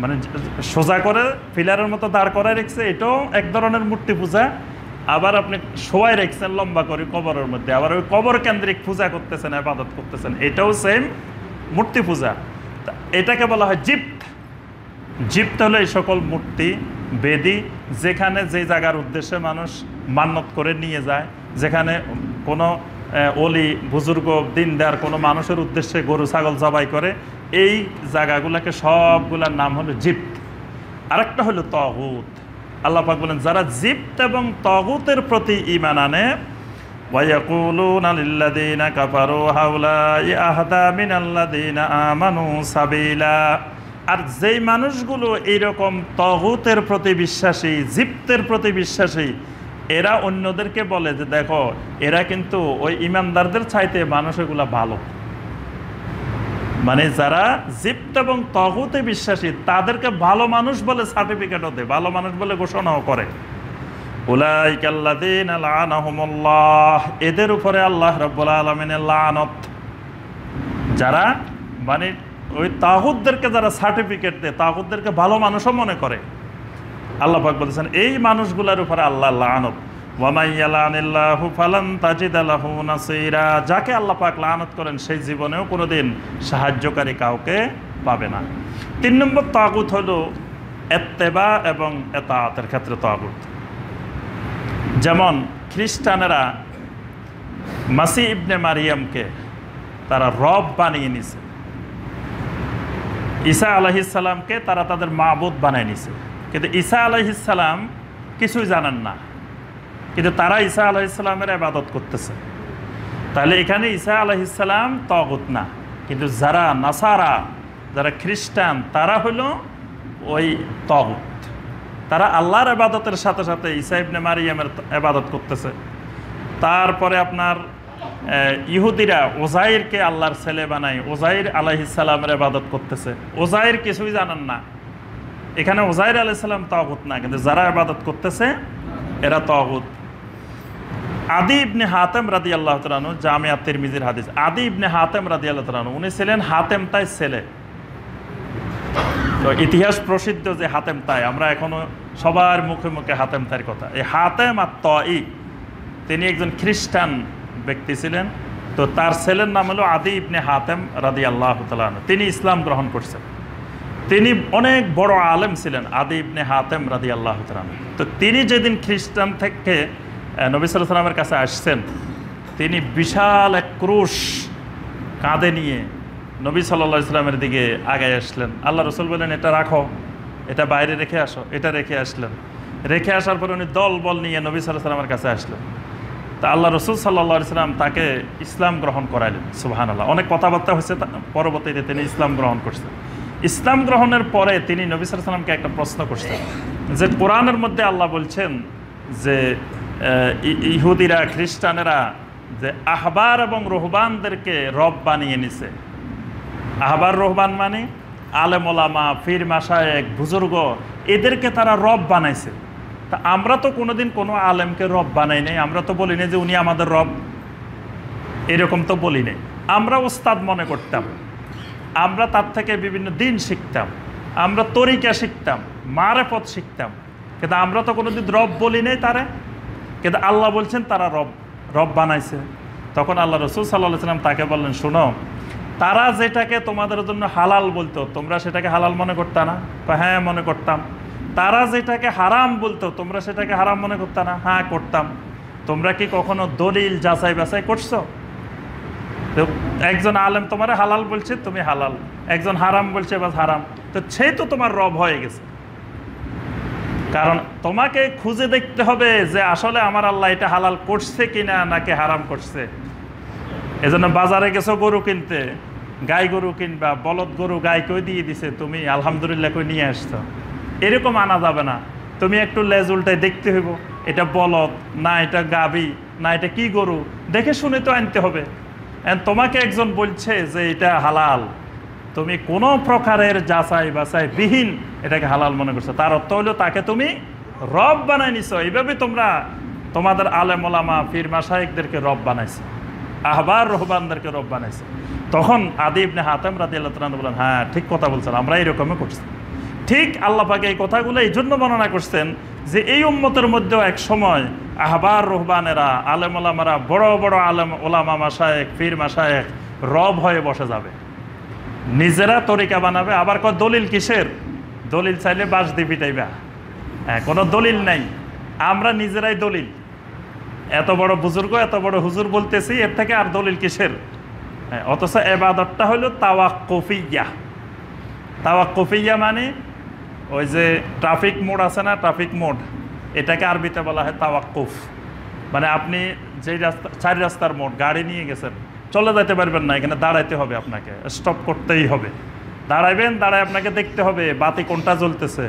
মানে সোজা করে পিলারের মতো দাঁড় করাই রেখেছে, এটাও এক ধরনের মূর্তি পূজা। আবার আপনি শোয়াই রেখেছেন লম্বা করে কবরের মধ্যে, আবার ওই কবর কেন্দ্রিক পূজা করতেছেন, ইবাদত করতেছেন, এটাও সেম মূর্তি পূজা। এটাকে বলা হয় জিপ্ত। জিপ্ত হলো এই সকল মূর্তি, বেদি, যেখানে যে জায়গার উদ্দেশ্যে মানুষ মান্নত করে নিয়ে যায়, যেখানে কোনো অলি বুজুর্গ দিনদার কোনো মানুষের উদ্দেশ্যে গরু ছাগল জবাই করে, এই জায়গাগুলোকে সবগুলোর নাম হলো জিপ্ত। আরেকটা হলো তাগুত। আল্লাহ পাক বলেন যারা জিপ্ত এবং তাগুতের প্রতি ঈমান আনে, ওয়ায়াকুলুনা লিল্লাযীনা কাফারু হাউলাই আহদা মিনাল্লাযীনা আমানু সাবিলা, আর যেই মানুষগুলো এইরকম তাগুতের প্রতি বিশ্বাসী, জিপ্তের প্রতি বিশ্বাসী, এরা অন্যদেরকে বলে যে দেখো এরা কিন্তু ওই ঈমানদারদের চাইতে মানুষ এগুলা ভালো। মানে যারা জিপ্ত এবং তাগুতে বিশ্বাসী তাদেরকে ভালো মানুষ বলে সার্টিফিকেটও দেয়, ভালো মানুষ বলে ঘোষণাও করে। উলাইকাল্লাযীনা লা'নাহুমুল্লাহ, এদের উপরে আল্লাহ রাব্বুল আলামিনের লানত। যারা মানে ওই তাগুতদেরকে যারা সার্টিফিকেট দেয়, তাগুতদেরকে ভালো মানুষও মনে করে, আল্লাহ পাক বলেছেন এই মানুষগুলোর উপরে আল্লাহ লানত। ওয়া মান ইয়ালানিল্লাহু ফালান তাজিদা লাহু নাসীরা, যাকে আল্লাহ পাক লানত করেন সেই জীবনেও কোনোদিন সাহায্যকারী কাউকে পাবে না। 3 নম্বর তাগুত হলো ইত্তেবা এবং ইতাআতের ক্ষেত্রে তাগুত। যেমন খ্রিস্টানেরা মাসিহ ইবনে মারিয়ামকে তারা রব বানিয়ে নিছে, ঈসা আলাইহিস সালামকে তারা তাদের মাবুদ বানিয়ে নিছে, কিন্তু ঈসা আলাইহিস সালাম কিছুই জানেন না, কিন্তু তারা ঈসা আলাইহিস সালামের ইবাদত করতেছে। তাহলে এখানে ঈসা আলাইহিস সালাম তাগুত না, কিন্তু যারা নাসারা, যারা খ্রিস্টান, তারা হলো ওই তাগুত। তারা আল্লাহর ইবাদতের সাথে সাথে ঈসা ইবনে মারিয়ামের ইবাদত করতেছে। তারপরে আপনার ইহুদিরা ওজাইরকে আল্লাহর ছেলে বানায়, ওজাইর আলাইহিস সালামের ইবাদত করতেছে। ওজাইর কিছুই জানেন না, এখানে ওজাইর আলাইহিস সালাম তাগুত না, কিন্তু যারা ইবাদত করতেছে এরা তাগুত। আদি ইবনে হাতেম রাদিয়াল্লাহু তাআলা আনহু, জামিয়া তিরমিজির হাদিস, আদি ইবনে হাতেম রাদিয়াল্লাহু তাআলা আনহু, উনি ছিলেন হাতেম তাই ছেলে। তো ইতিহাস প্রসিদ্ধ যে হাতেম তাই, আমরা এখনো সবার মুখে মুখে হাতেম তাইর কথা। এই হাতেম আত-তাই তিনি একজন খ্রিস্টান ব্যক্তি ছিলেন। তো তার ছেলের নাম হলো আদি ইবনে হাতেম রাদিয়াল্লাহু তাআলা আনহু। তিনি ইসলাম গ্রহণ করছেন। তিনি অনেক বড় আলেম ছিলেন, আদি ইবনে হাতেম রাদিয়াল্লাহু তাআলা আনহু। তো তিনি যেদিন খ্রিস্টান থেকে নবী সাল্লাল্লাহু আলাইহি ওয়াসাল্লামের কাছে আসছেন, তিনি বিশাল এক ক্রুশ কাঁধে নিয়ে নবী সাল্লাল্লাহু আলাইহি ওয়াসাল্লামের দিকে আগায় আসলেন। আল্লাহ রাসূল বললেন, এটা রাখো, এটা বাইরে রেখে আসো। এটা রেখে আসলেন। রেখে আসার পরে উনি দল বল নিয়ে নবী সাল্লাল্লাহু আলাইহি ওয়াসাল্লামের কাছে আসলেন। তা আল্লাহ রাসূল সাল্লাল্লাহু আলাইহি ওয়াসাল্লাম তাকে ইসলাম গ্রহণ করাইলেন। সুবহানাল্লাহ। অনেক কথাবার্তা হয়েছে, পরবর্তীতে তিনি ইসলাম গ্রহণ করছেন। ইসলাম গ্রহণের পরে তিনি নবী সাল্লাল্লাহু আলাইহি ওয়াসাল্লামকে একটা প্রশ্ন করছেন যে কোরআনের মধ্যে আল্লাহ বলছেন যে ইহুদিরা, খ্রিস্টানেরা যে আহবার এবং রুহবানদেরকে রব বানিয়ে নিছে। আহবার রুহবান মানে আলেম ওলামা, ফির মাশায়েখ, বুজুর্গ, এদেরকে তারা রব বানাইছে। তা আমরা তো কোনোদিন কোনো আলেমকে রব বানাই নাই। আমরা তো বলি না যে উনি আমাদের রব, এরকম তো বলি নাই। আমরা ওস্তাদ মনে করতাম, আমরা তার থেকে বিভিন্ন দিন শিখতাম, আমরা তরিকা শিখতাম, মারেফত শিখতাম, কিন্তু আমরা তো কোনোদিন রব বলি নাই তারে। কিন্তু আল্লাহ বলছেন তারা রব বানাইছে। তখন আল্লাহ রাসূল সাল্লাল্লাহু আলাইহি ওয়াসাল্লাম তাকে বললেন, শোনো, তারা যেটাকে তোমাদের জন্য হালাল বলতো, তোমরা সেটাকে হালাল মনে করতা না? হ্যাঁ, মনে করতাম। তারা যেটাকে হারাম বলতো, তোমরা সেটাকে হারাম মনে করতা না? হ্যাঁ, করতাম। তোমরা কি কখনো দলিল যাচাই বাছাই করছো? তো একজন আলেম তোমার হালাল বলছে, তুমি হালাল, একজন হারাম বলছে, বাস হারাম, তো সেই তো তোমার রব হয়ে গেছে। কারণ তোমাকে খুঁজে দেখতে হবে যে আসলে আমার আল্লাহ এটা হালাল করছে কিনা নাকি হারাম করছে। এজন্য বাজারে গেছো গরু কিনতে, গাই গরু কিনবা, বলদ গরু গাই কই দিয়ে দিছে, তুমি আলহামদুলিল্লাহ কই নিয়ে আসছো, এরকম আনা যাবে না। তুমি একটু লেজ উল্টায় দেখতে হইব, এটা বলদ না এটা গাবি না এটা কি গরু, দেখে শুনে তো আনতে হবে। তোমাকে একজন বলছে যে এটা হালাল, তুমি কোনো প্রকারের যাচাই বাছাই বিহীন এটাকে হালাল মনে করছো, তার অর্থ হলো তাকে তুমি রব বানাই নিছো। এইভাবে তোমরা তোমাদের আলেম ওলামা, পীর মাশায়েখদেরকে রব বানাইছো, আহবার রহবানদেরকে রব বানাইছে। তখন আদি ইবনে হাতেম রাদিয়াল্লাহু তাআলা বলেন, হ্যাঁ ঠিক কথা বলছেন, আমরা এরকমই করছি। ঠিক আল্লাহ পাক এই কথাগুলো এই জন্য বর্ণনা করছেন যে এই উম্মতের মধ্যেও এক সময় আহবার রহবানেরা, আলেম ওলামারা, বড় বড় আলেম ওলামা মাশায়েখ, পীর মাশায়েখ রব হয়ে বসে যাবে, নিজেরা তরিকা বানাবে। আবার কয় দলিল কিসের? দলিল চাইলে বাঁশ দিয়ে পিটাইবা। হ্যাঁ, কোনো দলিল নাই, আমরা নিজেরাই দলিল। এত বড় বুজুর্গ, এত বড় হুজুর বলতেছি, এর থেকে আর দলিল কিসের? হ্যাঁ, অথচ ইবাদতটা হলো তাওয়াক্কুফিয়া। তাওয়াক্কুফিয়া মানে ওই যে ট্রাফিক মোড আছে না, ট্রাফিক মোড, এটাকে আরবিতে বলা হয় তাওয়াক্কুফ। মানে আপনি যেই রাস্তা, 4 রাস্তার মোড, গাড়ি নিয়ে গেছেন, চলে যেতে পারবেন না, এখানে দাঁড়াইতে হবে, আপনাকে স্টপ করতেই হবে। দাঁড়াইবেন, দাঁড়ায় আপনাকে দেখতে হবে বাতি কোনটা জ্বলতেছে,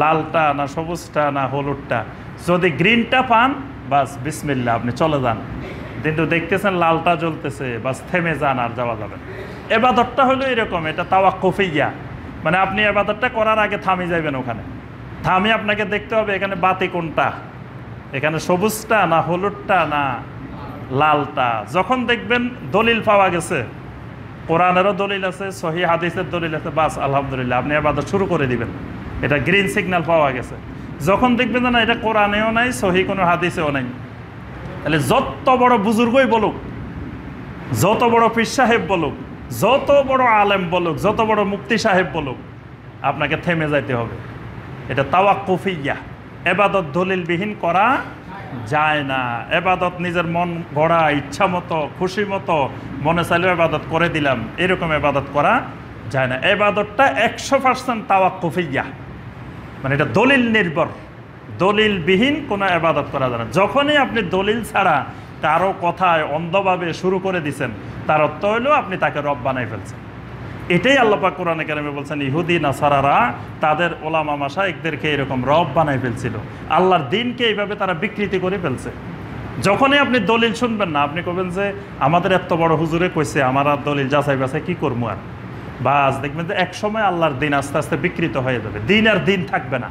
লালটা না সবুজটা না হলুদটা। যদি গ্রিনটা পান, বাস বিসমিল্লাহ, আপনি চলে যান। কিন্তু দেখতেছেন লালটা জ্বলতেছে, বাস থেমে যান, আর যাওয়া যাবে। ইবাদতটা হলো এরকম, এটা তাওয়াক্কুফিয়া। মানে আপনি ইবাদতটা করার আগে থামি যাবেন, ওখানে থামি আপনাকে দেখতে হবে এখানে বাতি কোনটা, এখানে সবুজটা না হলুদটা না লালটা। যখন দেখবেন দলিল পাওয়া গেছে, কোরআনেরও দলিল আছে, সহিহ হাদিসের দলিল আছে, বাস আলহামদুলিল্লাহ, আপনি ইবাদত শুরু করে দিবেন। এটা গ্রিন সিগন্যাল পাওয়া গেছে। যখন দেখবেন না এটা কোরআনেও নাই, সহিহ কোনো হাদিসেও নাই, তাহলে যত বড় বুজুর্গই বলুক, যত বড় পীর সাহেব বলুক, যত বড় আলেম বলুক, যত বড় মুফতি সাহেব বলুক, আপনাকে থেমে যাইতে হবে। এটা তাওয়াক্কুফিয়া। এবাদত দলিলবিহীন করা যায় না। এবাদত নিজের মন গড়া ইচ্ছা মতো খুশি মতো মনে চাইলেও এবাদত করে দিলাম, এরকম এবাদত করা যায় না। এবাদতটা 100% তাওয়াক্কুফিয়া, মানে এটা দলিল নির্ভর, দলিলবিহীন কোনো এবাদত করা যায় না। যখনই আপনি দলিল ছাড়া কারো কথায় অন্ধভাবে শুরু করে দিচ্ছেন, তার অর্থ হইলেও আপনি তাকে রব বানাই ফেলছেন। এটাই আল্লাহ পাক কোরআনে কারিমে বলছেন, ইহুদি নাসারারা তাদের ওলামা মাশায়েখদেরকে এরকম রব বানাই ফেলছিল। আল্লাহর দিনকে এইভাবে তারা বিকৃতি করে ফেলছে। যখনই আপনি দলিল শুনবেন না, আপনি করবেন যে আমাদের এত বড় হুজুরে কইছে, আমার আর দলিল যাচাই বাছাই কী করবো আর, বাস দেখবেন যে একসময় আল্লাহর দিন আস্তে আস্তে বিকৃত হয়ে যাবে, দিন আর দিন থাকবে না।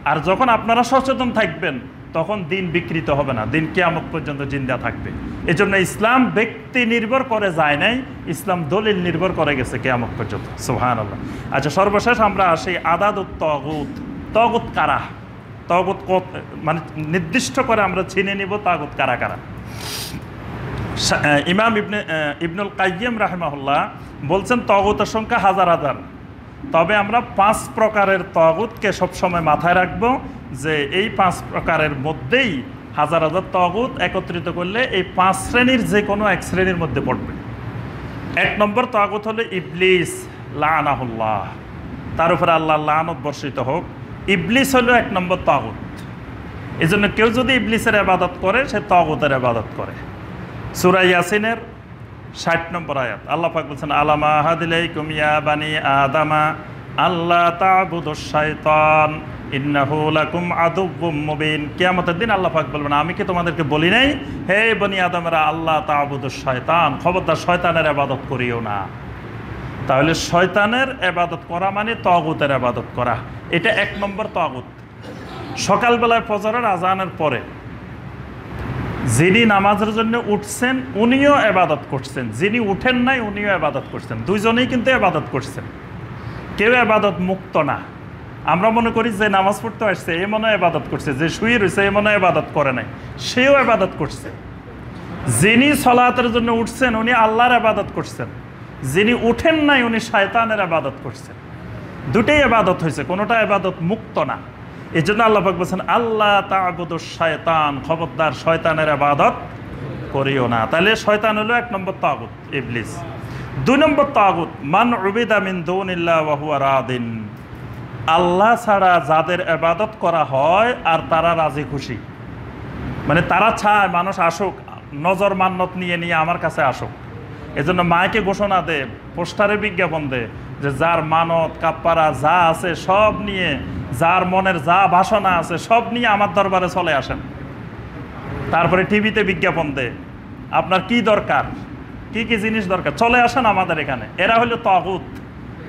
আর যখন আপনারা সচেতন থাকবেন, তখন দিন বিকৃত হবে না, দিন কিয়ামত পর্যন্ত জিন্দা থাকবে। এজন্য ইসলাম ব্যক্তি নির্ভর করে যায় নাই, ইসলাম দলিল নির্ভর করে গেছে কিয়ামত পর্যন্ত। সুবহানাল্লাহ। আচ্ছা, সর্বশেষ আমরা আসি আদাদুত তাগুত। তাগুত কারা? তাগুত মানে নির্দিষ্ট করে আমরা চিনে নিব তাগুত কারা কারা। ইমাম ইবনুল কাইয়্যিম রাহিমাহুল্লাহ বলছেন তাগুতের সংখ্যা হাজার হাজার, তবে আমরা 5 প্রকারের তাগুতকে সবসময় মাথায় রাখবো, যে এই 5 প্রকারের মধ্যেই হাজার হাজার তাগুত একত্রিত করলে এই 5 শ্রেণীর যে কোনো এক শ্রেণীর মধ্যে পড়বে। 1 নম্বর তাগুত হলো ইবলিস লাআনাহুল্লাহ, তার উপরে আল্লাহ লানত বর্ষিত হোক। ইবলিস হলো 1 নম্বর তাগুত। এই জন্য কেউ যদি ইবলিসের ইবাদত করে, সে তাগুতের ইবাদত করে। সূরা ইয়াসিনের 60 নম্বর আয়াত আল্লাহ পাক বলছেন, আলামা আহাদিলাইকুম ইয়া বানি আদামা আল্লাহ তা'বুদুশ শাইতান ইন্নাহু লাকুম আদুব্বুম মুবিন। কিয়ামতের দিন আল্লাহ পাক বলবেন, আমি কি তোমাদেরকে বলি নাই, হে বনি আদমেরা, আল্লাহ তা'বুদুশ শাইতান, খবরদার শয়তানের ইবাদত করিও না। তাহলে শয়তানের ইবাদত করা মানে তাগুতের ইবাদত করা। এটা 1 নম্বর তাগুত। সকালবেলায় ফজরের আজানের পরে যিনি নামাজের জন্য উঠছেন উনিও ইবাদত করছেন, যিনি উঠেন নাই উনিও ইবাদত করছেন, দুইজনেই কিন্তু ইবাদত করছেন। কেউ ইবাদত মুক্ত না। আমরা মনে করি যে নামাজ পড়তে আসছে এ মনে ইবাদত করছে, যে শুয়ে রয়েছে এ মনে ইবাদত করে নাই, সেও ইবাদত করছে। যিনি সালাতের জন্য উঠছেন উনি আল্লাহর ইবাদত করছেন, যিনি উঠেন নাই উনি শয়তানের ইবাদত করছেন। দুটোই ইবাদত হয়েছে, কোনোটা ইবাদত মুক্ত না। এই জন্য আল্লাহ পাক বলছেন, আল্লাহ তা'বুদুশ শাইতান, খবরদার শয়তানের ইবাদত করিও না। তাহলে শয়তান হলো 1 নম্বর তাগুত, ইবলিস। 2 নম্বর তাগুত মান উবিদা মিন দুনিল্লাহ ওয়া হুয়া রাদিন, আল্লাহ ছাড়া যাদের ইবাদত করা হয় আর তারা রাজি খুশি, মানে তারা চায় মানুষ আসুক, নজর মান্নত নিয়ে নিয়ে আমার কাছে আসুক। এজন্য মাইকে ঘোষণা দে, পোস্টারে বিজ্ঞাপন দে, যে যার মানত কাপ্পারা যা আছে সব নিয়ে, যার মনের যা বাসনা আছে সব নিয়ে আমার দরবারে চলে আসেন। তারপরে টিভিতে বিজ্ঞাপন দে, আপনার কি দরকার, কি কি জিনিস দরকার, চলে আসেন আমাদের এখানে। এরা হলো তাগুত।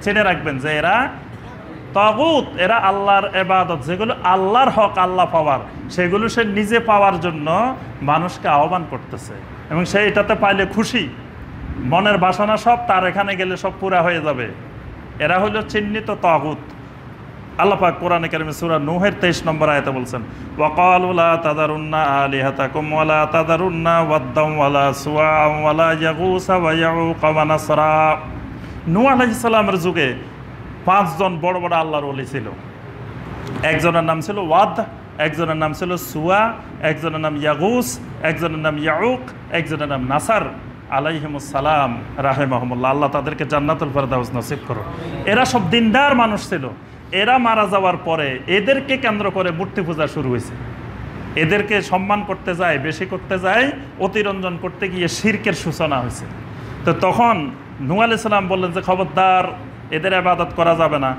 চিনে রাখবেন যে এরা তাগুত, এরা আল্লাহর ইবাদত, যেগুলো আল্লাহর হক আল্লাহ পাওয়ার, সেগুলো সে নিজে পাওয়ার জন্য মানুষকে আহ্বান করতেছে, এবং সে এটাতে পাইলে খুশি, মনের বাসনা সব তার এখানে গেলে সব পুরা হয়ে যাবে। এরা হলো চিহ্নিত তাগুত। আল্লাহ পাক কোরআনে কারিমে সূরা নূহের 23 নম্বর আয়াতে বলছেন, ওয়াকালু লা তাযারুন্না আলিহাতাকুম ওয়া লা তাযারুন্না ওয়াদ্দাম ওয়া লা সুওয়াআ ওয়া লা ইয়াগুসা ওয়া ইয়াউক ওয়া নাসরা। নূহ আলাইহিস সালামের যুগে 5 জন বড় বড় আল্লাহর ওলি ছিল। একজনের নাম ছিল ওয়াদ, একজনের নাম ছিল সুয়া, একজনের নাম ইয়াগুস, একজনের নাম ইয়াউক, একজনের নাম নাসার আলাইহিমুস সালাম রাহিমাহুমুল্লাহ। আল্লাহ তাদেরকে জান্নাতুল ফেরদাউস নসিব করো। এরা সব দিনদার মানুষ ছিল। এরা মারা যাওয়ার পরে এদেরকে কেন্দ্র করে মূর্তি পূজা শুরু হয়েছে। এদেরকে সম্মান করতে যায়, বেশি করতে যায়, অতিরঞ্জন করতে গিয়ে শিরকের সূচনা হয়েছে। তো তখন নূহ আলাইহিস সালাম বললেন যে খবরদার, এদের ইবাদত করা যাবে না।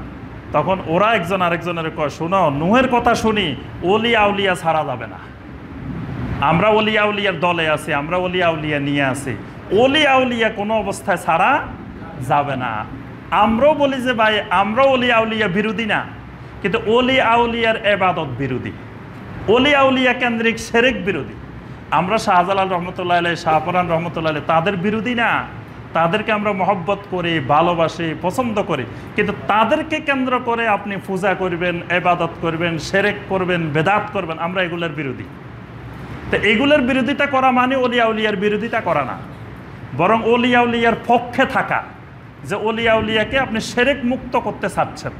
তখন ওরা একজন আরেকজনের কয়, শোনো, নূহের কথা শুনি, ওলি আউলিয়া ছাড়া যাবে না। আমরা ওলি আউলিয়ার দলে আছি, আমরা ওলি আউলিয়া নিয়ে আছি, ওলি আউলিয়া কোনো অবস্থায় ছাড়া যাবে না। আমরাও বলি যে ভাই আমরা ওলি আউলিয়া বিরোধী না, কিন্তু ওলি আউলিয়ার ইবাদত বিরোধী, ওলি আউলিয়া কেন্দ্রিক শিরক বিরোধী। আমরা শাহজালাল রহমতুল্লাহ আলাইহি, শাহপরান রহমতুল্লাহ আলাইহি তাদের বিরোধী না, তাদেরকে আমরা মহব্বত করি, ভালোবাসি, পছন্দ করি। কিন্তু তাদেরকে কেন্দ্র করে আপনি পূজা করবেন, ইবাদত করবেন, শিরক করবেন, বেদাত করবেন, আমরা এগুলোর বিরোধী। তো এগুলোর বিরোধিতা করা মানে ওলি আউলিয়ার বিরোধিতা করা না, বরং ওলি আউলিয়ার পক্ষে থাকা, যে ওলি আউলিয়াকে আপনি শিরক মুক্ত করতে চাচ্ছেন,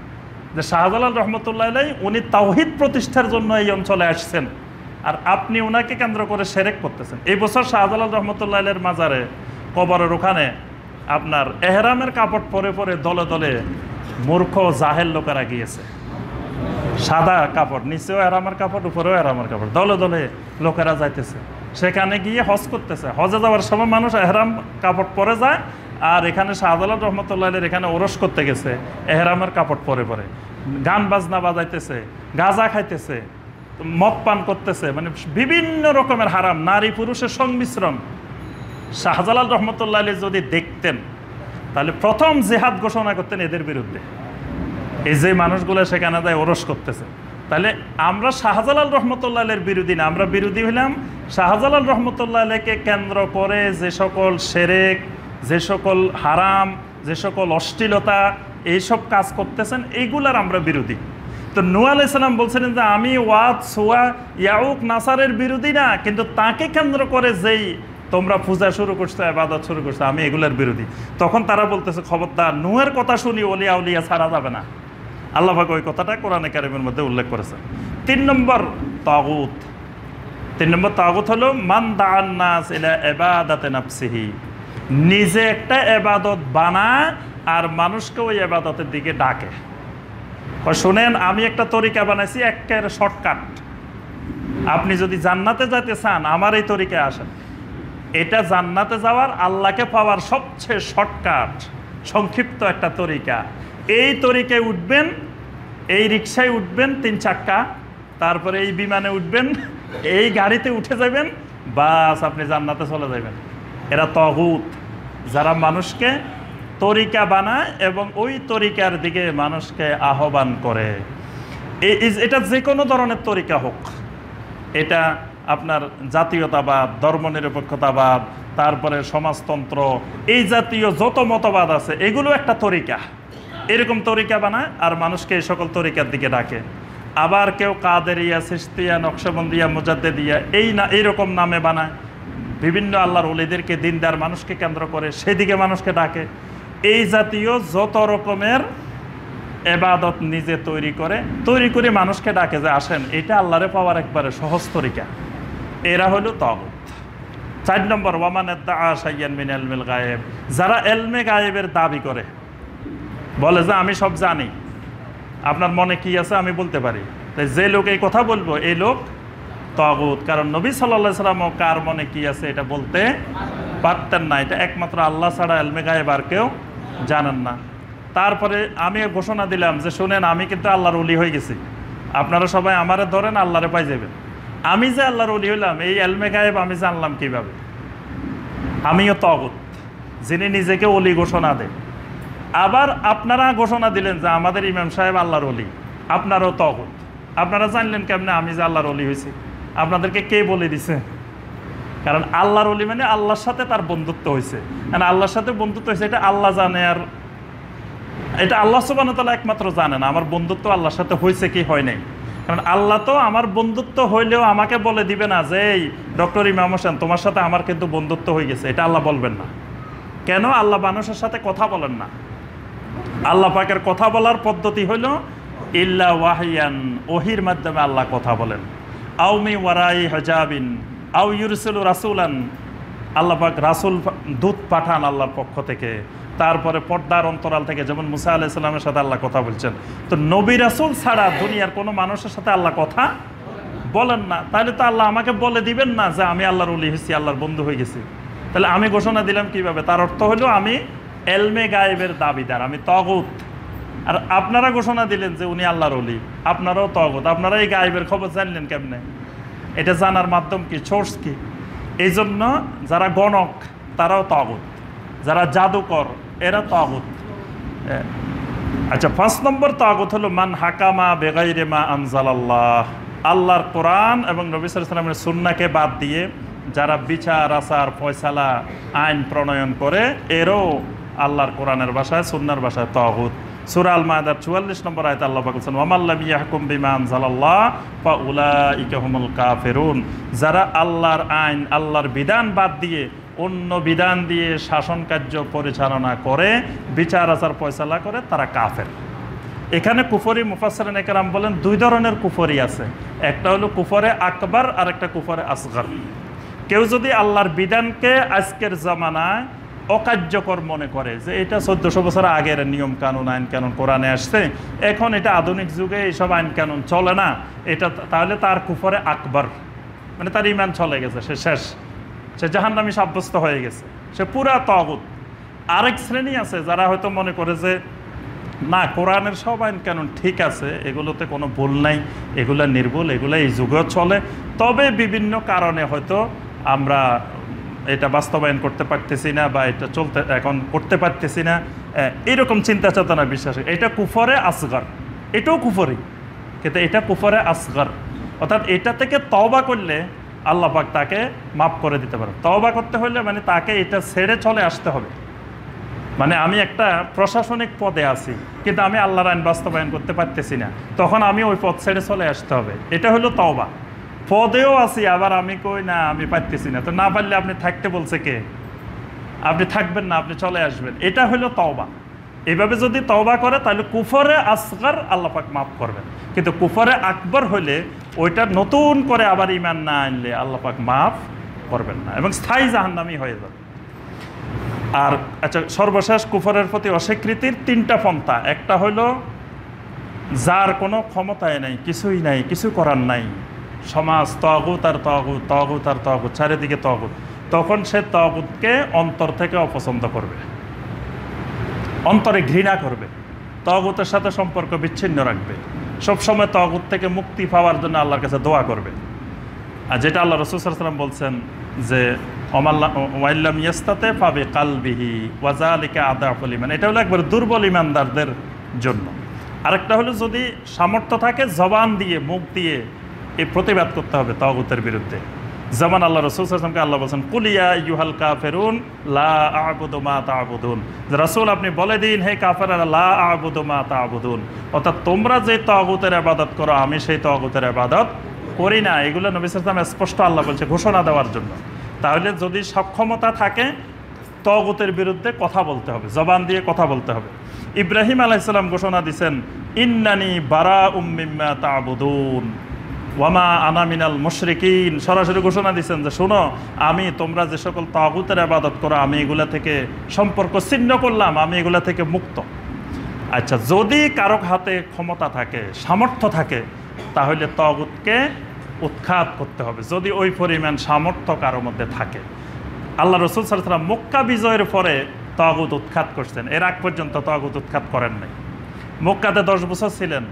যে শাহজালাল রহমতুল্লাহ আলাইহি উনি তাওহীদ প্রতিষ্ঠার জন্য এই অঞ্চলে আসছেন, আর আপনি ওনাকে কেন্দ্র করে শিরক করতেছেন। এই বছর শাহজালাল রহমতুল্লাহ আলাইহির মাজারে কবরের ওখানে আপনার এহরামের কাপড় পরে পরে দলে দলে মূর্খ জাহেল লোকেরা গিয়েছে। সাদা কাপড়, নিচেও এহরামের কাপড়, উপরেও এহরামের কাপড়, দলে দলে লোকেরা যাইতেছে, সেখানে গিয়ে হজ করতেছে। হজে যাওয়ার সময় মানুষ এহরাম কাপড় পরে যায়, আর এখানে শাহজালাল রহমতুল্লাহ আলাইহির এখানে ওরস করতে গেছে এহরামের কাপড় পরে পরে, গান বাজনা বাজাইতেছে, গাঁজা খাইতেছে, মদ পান করতেছে, মানে বিভিন্ন রকমের হারাম, নারী পুরুষের সংমিশ্রণ। শাহজালাল রহমতুল্লাহ আলাইহি যদি দেখতেন তাহলে প্রথম জিহাদ ঘোষণা করতেন এদের বিরুদ্ধে। এই যে মানুষগুলো সেখানে যায় ওরস করতেছে, তাহলে আমরা শাহজালাল রহমতুল্লাহ আলাইহির বিরোধী না, আমরা বিরোধী হইলাম শাহজালাল রহমতুল্লাহ আলাইহিকে কেন্দ্র করে যে সকল শিরক, যে সকল হারাম, যে সকল অশ্লীলতা এইসব কাজ করতেছেন, এইগুলার আমরা বিরোধী। তো নূহ আলাইহিস সালাম বলছিলেন যে আমি ওয়াদ, সুয়া, ইয়াউক, নাসারের বিরোধী না, কিন্তু তাকে কেন্দ্র করে যেই তোমরা পূজা শুরু করছো, ইবাদত শুরু করছো, আমি এগুলার বিরোধী। তখন তারা বলতেছে খবরদার, নূহের কথা শুনি ওলিয়া উলিয়া ছাড়া যাবে না। আল্লাহ পাক ওই কথাটা কোরআনে কারিমের মধ্যে উল্লেখ করেছেন। 3 নম্বর তাগুত। 3 নম্বর তাগুত হলো মান দাআন নাস ইলা ইবাদাতি নাফসিহি, নিজে একটা ইবাদত বানায় আর মানুষকে ওই ইবাদতের দিকে ডাকে। শুনেন, আমি একটা তরিকা বানাইছি, একেবারে শর্টকাট, আপনি যদি জান্নাতে যেতে চান আমার এই তরিকায় আসেন। এটা জান্নাতে যাওয়ার, আল্লাহকে পাওয়ার সবচেয়ে শর্টকাট সংক্ষিপ্ত একটা তরিকা। এই তরিকায় উঠবেন, এই রিকশায় উঠবেন 3 চাক্কা, তারপরে এই বিমানে উঠবেন, এই গাড়িতে উঠে যাবেন, বাস আপনি জান্নাতে চলে যাবেন। এরা তাগুত, যারা মানুষকে তরিকা বানায় এবং ওই তরিকার দিকে মানুষকে আহ্বান করে। এটা যে কোনো ধরনের তরিকা হোক, এটা আপনার জাতীয়তাবাদ, ধর্মনিরপেক্ষতাবাদ, তারপরে সমাজতন্ত্র, এই জাতীয় যত মতবাদ আছে এগুলো একটা তরিকা। এরকম তরিকা বানায় আর মানুষকে এই সকল তরিকার দিকে ডাকে। আবার কেউ কাদেরিয়া, চিশতিয়া, নকশবন্দিয়া, মুজাদ্দিদিয়া এইরকম নামে বানায়, বিভিন্ন আল্লাহর ওলিদেরকে, দিনদার মানুষকে কেন্দ্র করে সেদিকে মানুষকে ডাকে। এই জাতীয় যত রকমের ইবাদত নিজে তৈরি করে মানুষকে ডাকে যে আসেন, এটা আল্লাহরে পাওয়ার একবারে সহজ তরিকা। এরা হলো তাগুত। 4 নম্বর ওয়ামান ইদ্দাআ শাইয়ান মিন ইলমিল গায়েব, যারা ইলমে গায়েবের দাবি করে, বলে যে আমি সব জানি, আপনার মনে কি আছে আমি বলতে পারি। তাই যে লোক এই কথা বলবো এই লোক তাগুত, কারণ নবী সাল্লাল্লাহু আলাইহি ওয়াসাল্লাম কার মনে কি আছে এটা বলতে পারতেন না। এটা একমাত্র আল্লাহ ছাড়া ইলমে গায়েব আর কেউ জানেন না। তারপরে আমি ঘোষণা দিলাম যে শুনেন, আমি কিন্তু আল্লাহর ওলি হয়ে গেছি, আপনারা সবাই আমারে ধরেন, আল্লাহরে পাই যাবেন। আমি যে আল্লাহর ওলি হইলাম, এই ইলমে গায়েব আমি জানলাম কিভাবে? আমিও তাগুত, যিনি নিজেকে ওলি ঘোষণা দেয়। আবার আপনারা ঘোষণা দিলেন যে আমাদের ইমাম সাহেব আল্লাহর ওলি, আপনারাও তাগুত। আপনারা জানলেন কেমনে আমি যে আল্লাহর ওলি হয়েছি? আপনাদেরকে কে বলে দিছে? কারণ আল্লাহর ওলি মানে আল্লাহর সাথে তার বন্ধুত্ব হয়েছে। কারণ আল্লাহর সাথে বন্ধুত্ব হয়েছে এটা আল্লাহ জানে, আর এটা আল্লাহ সুবহানাহু ওয়া তাআলা একমাত্র জানেন আমার বন্ধুত্ব আল্লাহর সাথে হয়েছে কি হয় নাই। কারণ আল্লাহ তো আমার বন্ধুত্ব হইলেও আমাকে বলে দিবে না যে এই ডক্টর ইমাম হোসেন তোমার সাথে আমার কিন্তু বন্ধুত্ব হয়ে গেছে, এটা আল্লাহ বলবেন না। কেন? আল্লাহ মানুষের সাথে কথা বলেন না। আল্লাহ পাকের কথা বলার পদ্ধতি হইল ইল্লা ওয়াহিয়ান, ওহির মাধ্যমে আল্লাহ কথা বলেন। আউমি ওয়ারাই হিজাবিন আউ ইউরসিলু রাসূলান, আল্লাহ পাক রাসূল দূত পাঠান আল্লাহর পক্ষ থেকে। তারপরে পর্দার অন্তরাল থেকে, যেমন মুসা আলাইহিস সালামের সাথে আল্লাহ কথা বলছেন। তো নবী রাসূল ছাড়া দুনিয়ার কোনো মানুষের সাথে আল্লাহ কথা বলেন না। তাহলে তো আল্লাহ আমাকে বলে দিবেন না যে আমি আল্লাহর ওলি হয়েছি, আল্লাহর বন্ধু হয়ে গেছি। তাহলে আমি ঘোষণা দিলাম কিভাবে? তার অর্থ হলো আমি ইলমে গায়েবের দাবিদার, আমি তাগুত। আর আপনারা ঘোষণা দিলেন যে উনি আল্লাহর ওলি, আপনারাও তাগুত। আপনারা এই গায়েবের খবর জানলেন কেমনে? এটা জানার মাধ্যম কি? সোর্স কি? এই জন্য যারা গণক তারাও তাগুত, যারা জাদুকর এরা তাগুত। আচ্ছা, 5 নম্বর তাগুত হলো মান হাকামা বেগাইরে মা আনজালাল্লাহ, আল্লাহর কোরআন এবং নবী সাল্লাল্লাহু আলাইহি ওয়াসাল্লামের সুন্নাহকে বাদ দিয়ে যারা বিচার আচার ফয়সালা আইন প্রণয়ন করে, এরও আল্লাহর কোরআনের ভাষায় সুন্নাহর ভাষায় তাগুত। সূরা আল মাইদার 44 নম্বর আয়াতে আল্লাহ পাক বলেছেন ওয়া মান লাম ইয়াহকুম বিমা আনজালাল্লাহ ফাউলাইকা হুমুল কাফিরুন, যারা আল্লাহর আইন, আল্লাহর বিধান বাদ দিয়ে অন্য বিধান দিয়ে শাসন কার্য পরিচালনা করে, বিচার আচার ফয়সালা করে, তারা কাফের। এখানে কুফরি মুফাসসিরিন একরাম বলেন দুই ধরনের কুফরি আছে, একটা হলো কুফরে আকবার আর একটা কুফরে আসগর। কেউ যদি আল্লাহর বিধানকে আজকের জামানায় অকার্যকর মনে করে যে এটা 1400 বছর আগের নিয়ম কানুন আইন কানুন কোরআনে আসছে, এখন এটা আধুনিক যুগে এইসব আইন কানুন চলে না, এটা তাহলে তার কুফরে আকবার, মানে তার ইমান চলে গেছে, সে শেষ, সে জাহান্নামী সাব্যস্ত হয়ে গেছে, সে পুরা তাগুত। আরেক শ্রেণী আছে যারা হয়তো মনে করে যে না, কোরআনের সব আইন কানুন ঠিক আছে, এগুলোতে কোনো ভুল নাই, এগুলো নির্ভুল, এগুলো এই যুগেও চলে, তবে বিভিন্ন কারণে হয়তো আমরা এটা বাস্তবায়ন করতে পারতেছি না বা এটা চলতে এখন করতে পারতেছি না, এইরকম চিন্তা চেতনা বিশ্বাস, এটা কুফরে আসগর, এটাও কুফরি, কিন্তু এটা কুফরে আসগর, অর্থাৎ এটা থেকে তওবা করলে আল্লাহ পাক তাকে মাফ করে দিতে পারে। তওবা করতে হলে মানে তাকে এটা ছেড়ে চলে আসতে হবে, মানে আমি একটা প্রশাসনিক পদে আছি কিন্তু আমি আল্লাহর আইন বাস্তবায়ন করতে পারতেছি না, তখন আমি ওই পদ ছেড়ে চলে আসতে হবে, এটা হলো তওবা। পদেও আছি আবার আমি কই না আমি পারতেছি না, তো না পারলে আপনি থাকতে বলছে কে? আপনি থাকবেন না, আপনি চলে আসবেন, এটা হলো তওবা। এইভাবে যদি তওবা করে তাহলে কুফরে আসগর আল্লাহ পাক মাফ করবেন, কিন্তু কুফরে আকবর হলে ওইটা নতুন করে আবার ইমান না আনলে আল্লাহ পাক মাফ করবেন না এবং স্থায়ী জাহান্নামী হয়ে যাবে। আর আচ্ছা, সর্বশেষ কুফরের প্রতি অস্বীকৃতির তিনটা পন্থা, একটা হলো যার কোনো ক্ষমতায় নাই, কিছুই নাই, কিছু করার নাই, সমাজ তাগুত আর তাগুত, তাগুত আর তাগুত, চারিদিকে তাগুত, তখন সে তাগুতকে অন্তর থেকে অপছন্দ করবে, অন্তরে ঘৃণা করবে, তাগুতের সাথে সম্পর্ক বিচ্ছিন্ন রাখবে, সবসময় তাগুত থেকে মুক্তি পাওয়ার জন্য আল্লাহর কাছে দোয়া করবে। আর যেটা আল্লাহ রাসূল সাল্লাল্লাহু আলাইহি ওয়াসাল্লাম বলছেন যে ওয়াইল্লাম ইয়াস্তাতে পাবে কালবিহি ওয়াজালিকা আদাফুল ঈমান, এটা হলো একবার দুর্বল ইমানদারদের জন্য। আরেকটা হলো যদি সামর্থ্য থাকে জবান দিয়ে, মুখ দিয়ে এই প্রতিবাদ করতে হবে তাগুতের বিরুদ্ধে, যেমন আল্লাহ রাসূল সাল্লাল্লাহু আলাইহি ওয়াসাল্লামকে আল্লাহ বলেন কুলিয়া আইয়ুহাল কাফিরুন লা আ'বুদু মা তা'বুদুন, রাসূল আপনি বলে দিন হে কাফেররা লা আ'বুদু মা তা'বুদুন, অর্থাৎ তোমরা যে তাগুতের ইবাদত করো আমি সেই তাগুতের ইবাদত করি না, এগুলো নবী সাল্লাল্লাহু আলাইহি ওয়াসাল্লাম স্পষ্ট আল্লাহ বলছে ঘোষণা দেওয়ার জন্য। তাহলে যদি সক্ষমতা থাকে তাগুতের বিরুদ্ধে কথা বলতে হবে, জবান দিয়ে কথা বলতে হবে। ইব্রাহিম আলাইহিস সালাম ঘোষণা দিয়েছেন ইন্নানি বারাউম মিম্মা তা'বুদুন ওয়ামা আনা মিনাল মুশরিকিন, সরাসরি ঘোষণা দিচ্ছেন যে শোনো, আমি তোমরা যে সকল তাগুতের ইবাদত করো আমি এগুলা থেকে সম্পর্ক ছিন্ন করলাম, আমি এগুলা থেকে মুক্ত। আচ্ছা, যদি কারো হাতে ক্ষমতা থাকে, সামর্থ্য থাকে, তাহলে তাগুতকে উৎখাত করতে হবে, যদি ওই পরিমাণ সামর্থ্য কারোর মধ্যে থাকে। আল্লাহ রাসূল সাল্লাল্লাহু আলাইহি ওয়াসাল্লাম মক্কা বিজয়ের পরে তাগুত উৎখাত করছেন, এর আগ পর্যন্ত তাগুত উৎখাত করেন নাই। মক্কাতে 10 বছর ছিলেন,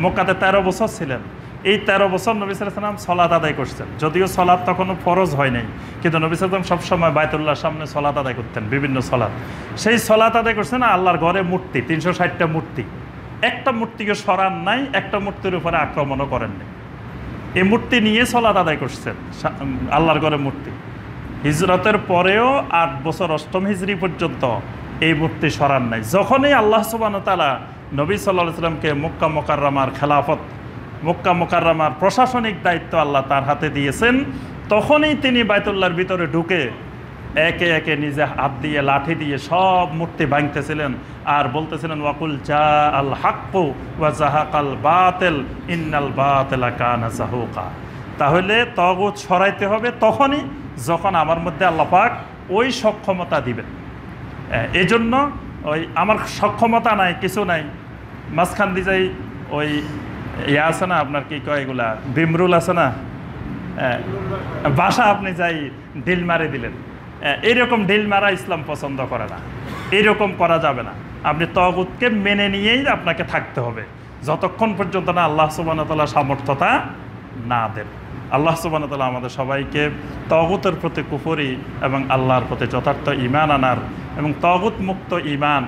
মক্কাতে 13 বছর ছিলেন, এই 13 বছর নবী সাল্লাল্লাহু আলাইহি ওয়াসাল্লাম সালাত আদায় করছেন, যদিও সালাত তখনও ফরজ হয় নাই, কিন্তু নবী সাল্লাল্লাহু আলাইহি ওয়াসাল্লাম সবসময় বাইতুল্লাহর সামনে সালাত আদায় করতেন, বিভিন্ন সালাত। সেই সালাত আদায় করছেন আল্লাহর ঘরে মূর্তি, 360টা মূর্তি, একটা মূর্তিকে সরান নাই, একটা মূর্তির উপরে আক্রমণও করেন নাই, এই মূর্তি নিয়ে সালাত আদায় করছেন আল্লাহর ঘরে মূর্তি। হিজরতের পরেও 8 বছর 8ম হিজরি পর্যন্ত এই মূর্তি সরান নাই। যখনই আল্লাহ সুবহানাহু ওয়া তাআলা নবী সাল্লাল্লাহু আলাইহি ওয়াসাল্লামকে মক্কা মুকাররমার খেলাফত, মক্কা মুকাররমার প্রশাসনিক দায়িত্ব আল্লাহ তার হাতে দিয়েছেন, তখনই তিনি বাইতুল্লাহর ভিতরে ঢুকে একে একে নিজে হাত দিয়ে লাঠি দিয়ে সব মূর্তি ভাঙতেছিলেন আর বলতেছিলেন ওয়াকুল জা আল হাক্কু ওয়া জাহাকাল বাতিল ইন্নাল বাতিলা কানা যাহুকা। তাহলে তাগুত সরাইতে হবে তখনই যখন আমার মধ্যে আল্লাহ পাক ওই সক্ষমতা দিবেন। এই জন্য ওই আমার সক্ষমতা নাই, কিছু নাই, মাঝখান দিয়ে যাই ওই ইয়ে আছে না আপনার কি কয় এগুলা বিমরুল আছে না, বাসা আপনি যাই ঢিল মারে দিলেন, এইরকম ঢিল মারা ইসলাম পছন্দ করে না, এইরকম করা যাবে না। আপনি তাগুতকে মেনে নিয়েই আপনাকে থাকতে হবে যতক্ষণ পর্যন্ত না আল্লাহ সুবহানাহু ওয়া তাআলা সামর্থ্যতা না দেন। আল্লাহ সুবহানাহু ওয়া তাআলা আমাদের সবাইকে তাগুতের প্রতি কুফরি এবং আল্লাহর প্রতি যথার্থ ঈমান আনার এবং তাগুত মুক্ত ঈমান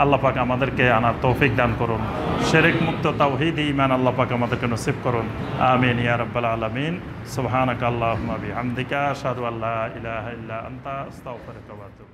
আল্লাহ পাক আমাদেরকে আনার তৌফিক দান করুন। শিরক মুক্ত তাওহীদি ঈমান আল্লাহ পাক আমাদেরকে নসিব করুন। আমিন ইয়া রাব্বাল আলামিন। সুবহানাকা আল্লাহুম্মা বিহামদিকা আশহাদু আল্লা ইলাহা ইল্লা আনতা আস্তাগফিরুকা ওয়া আতুবু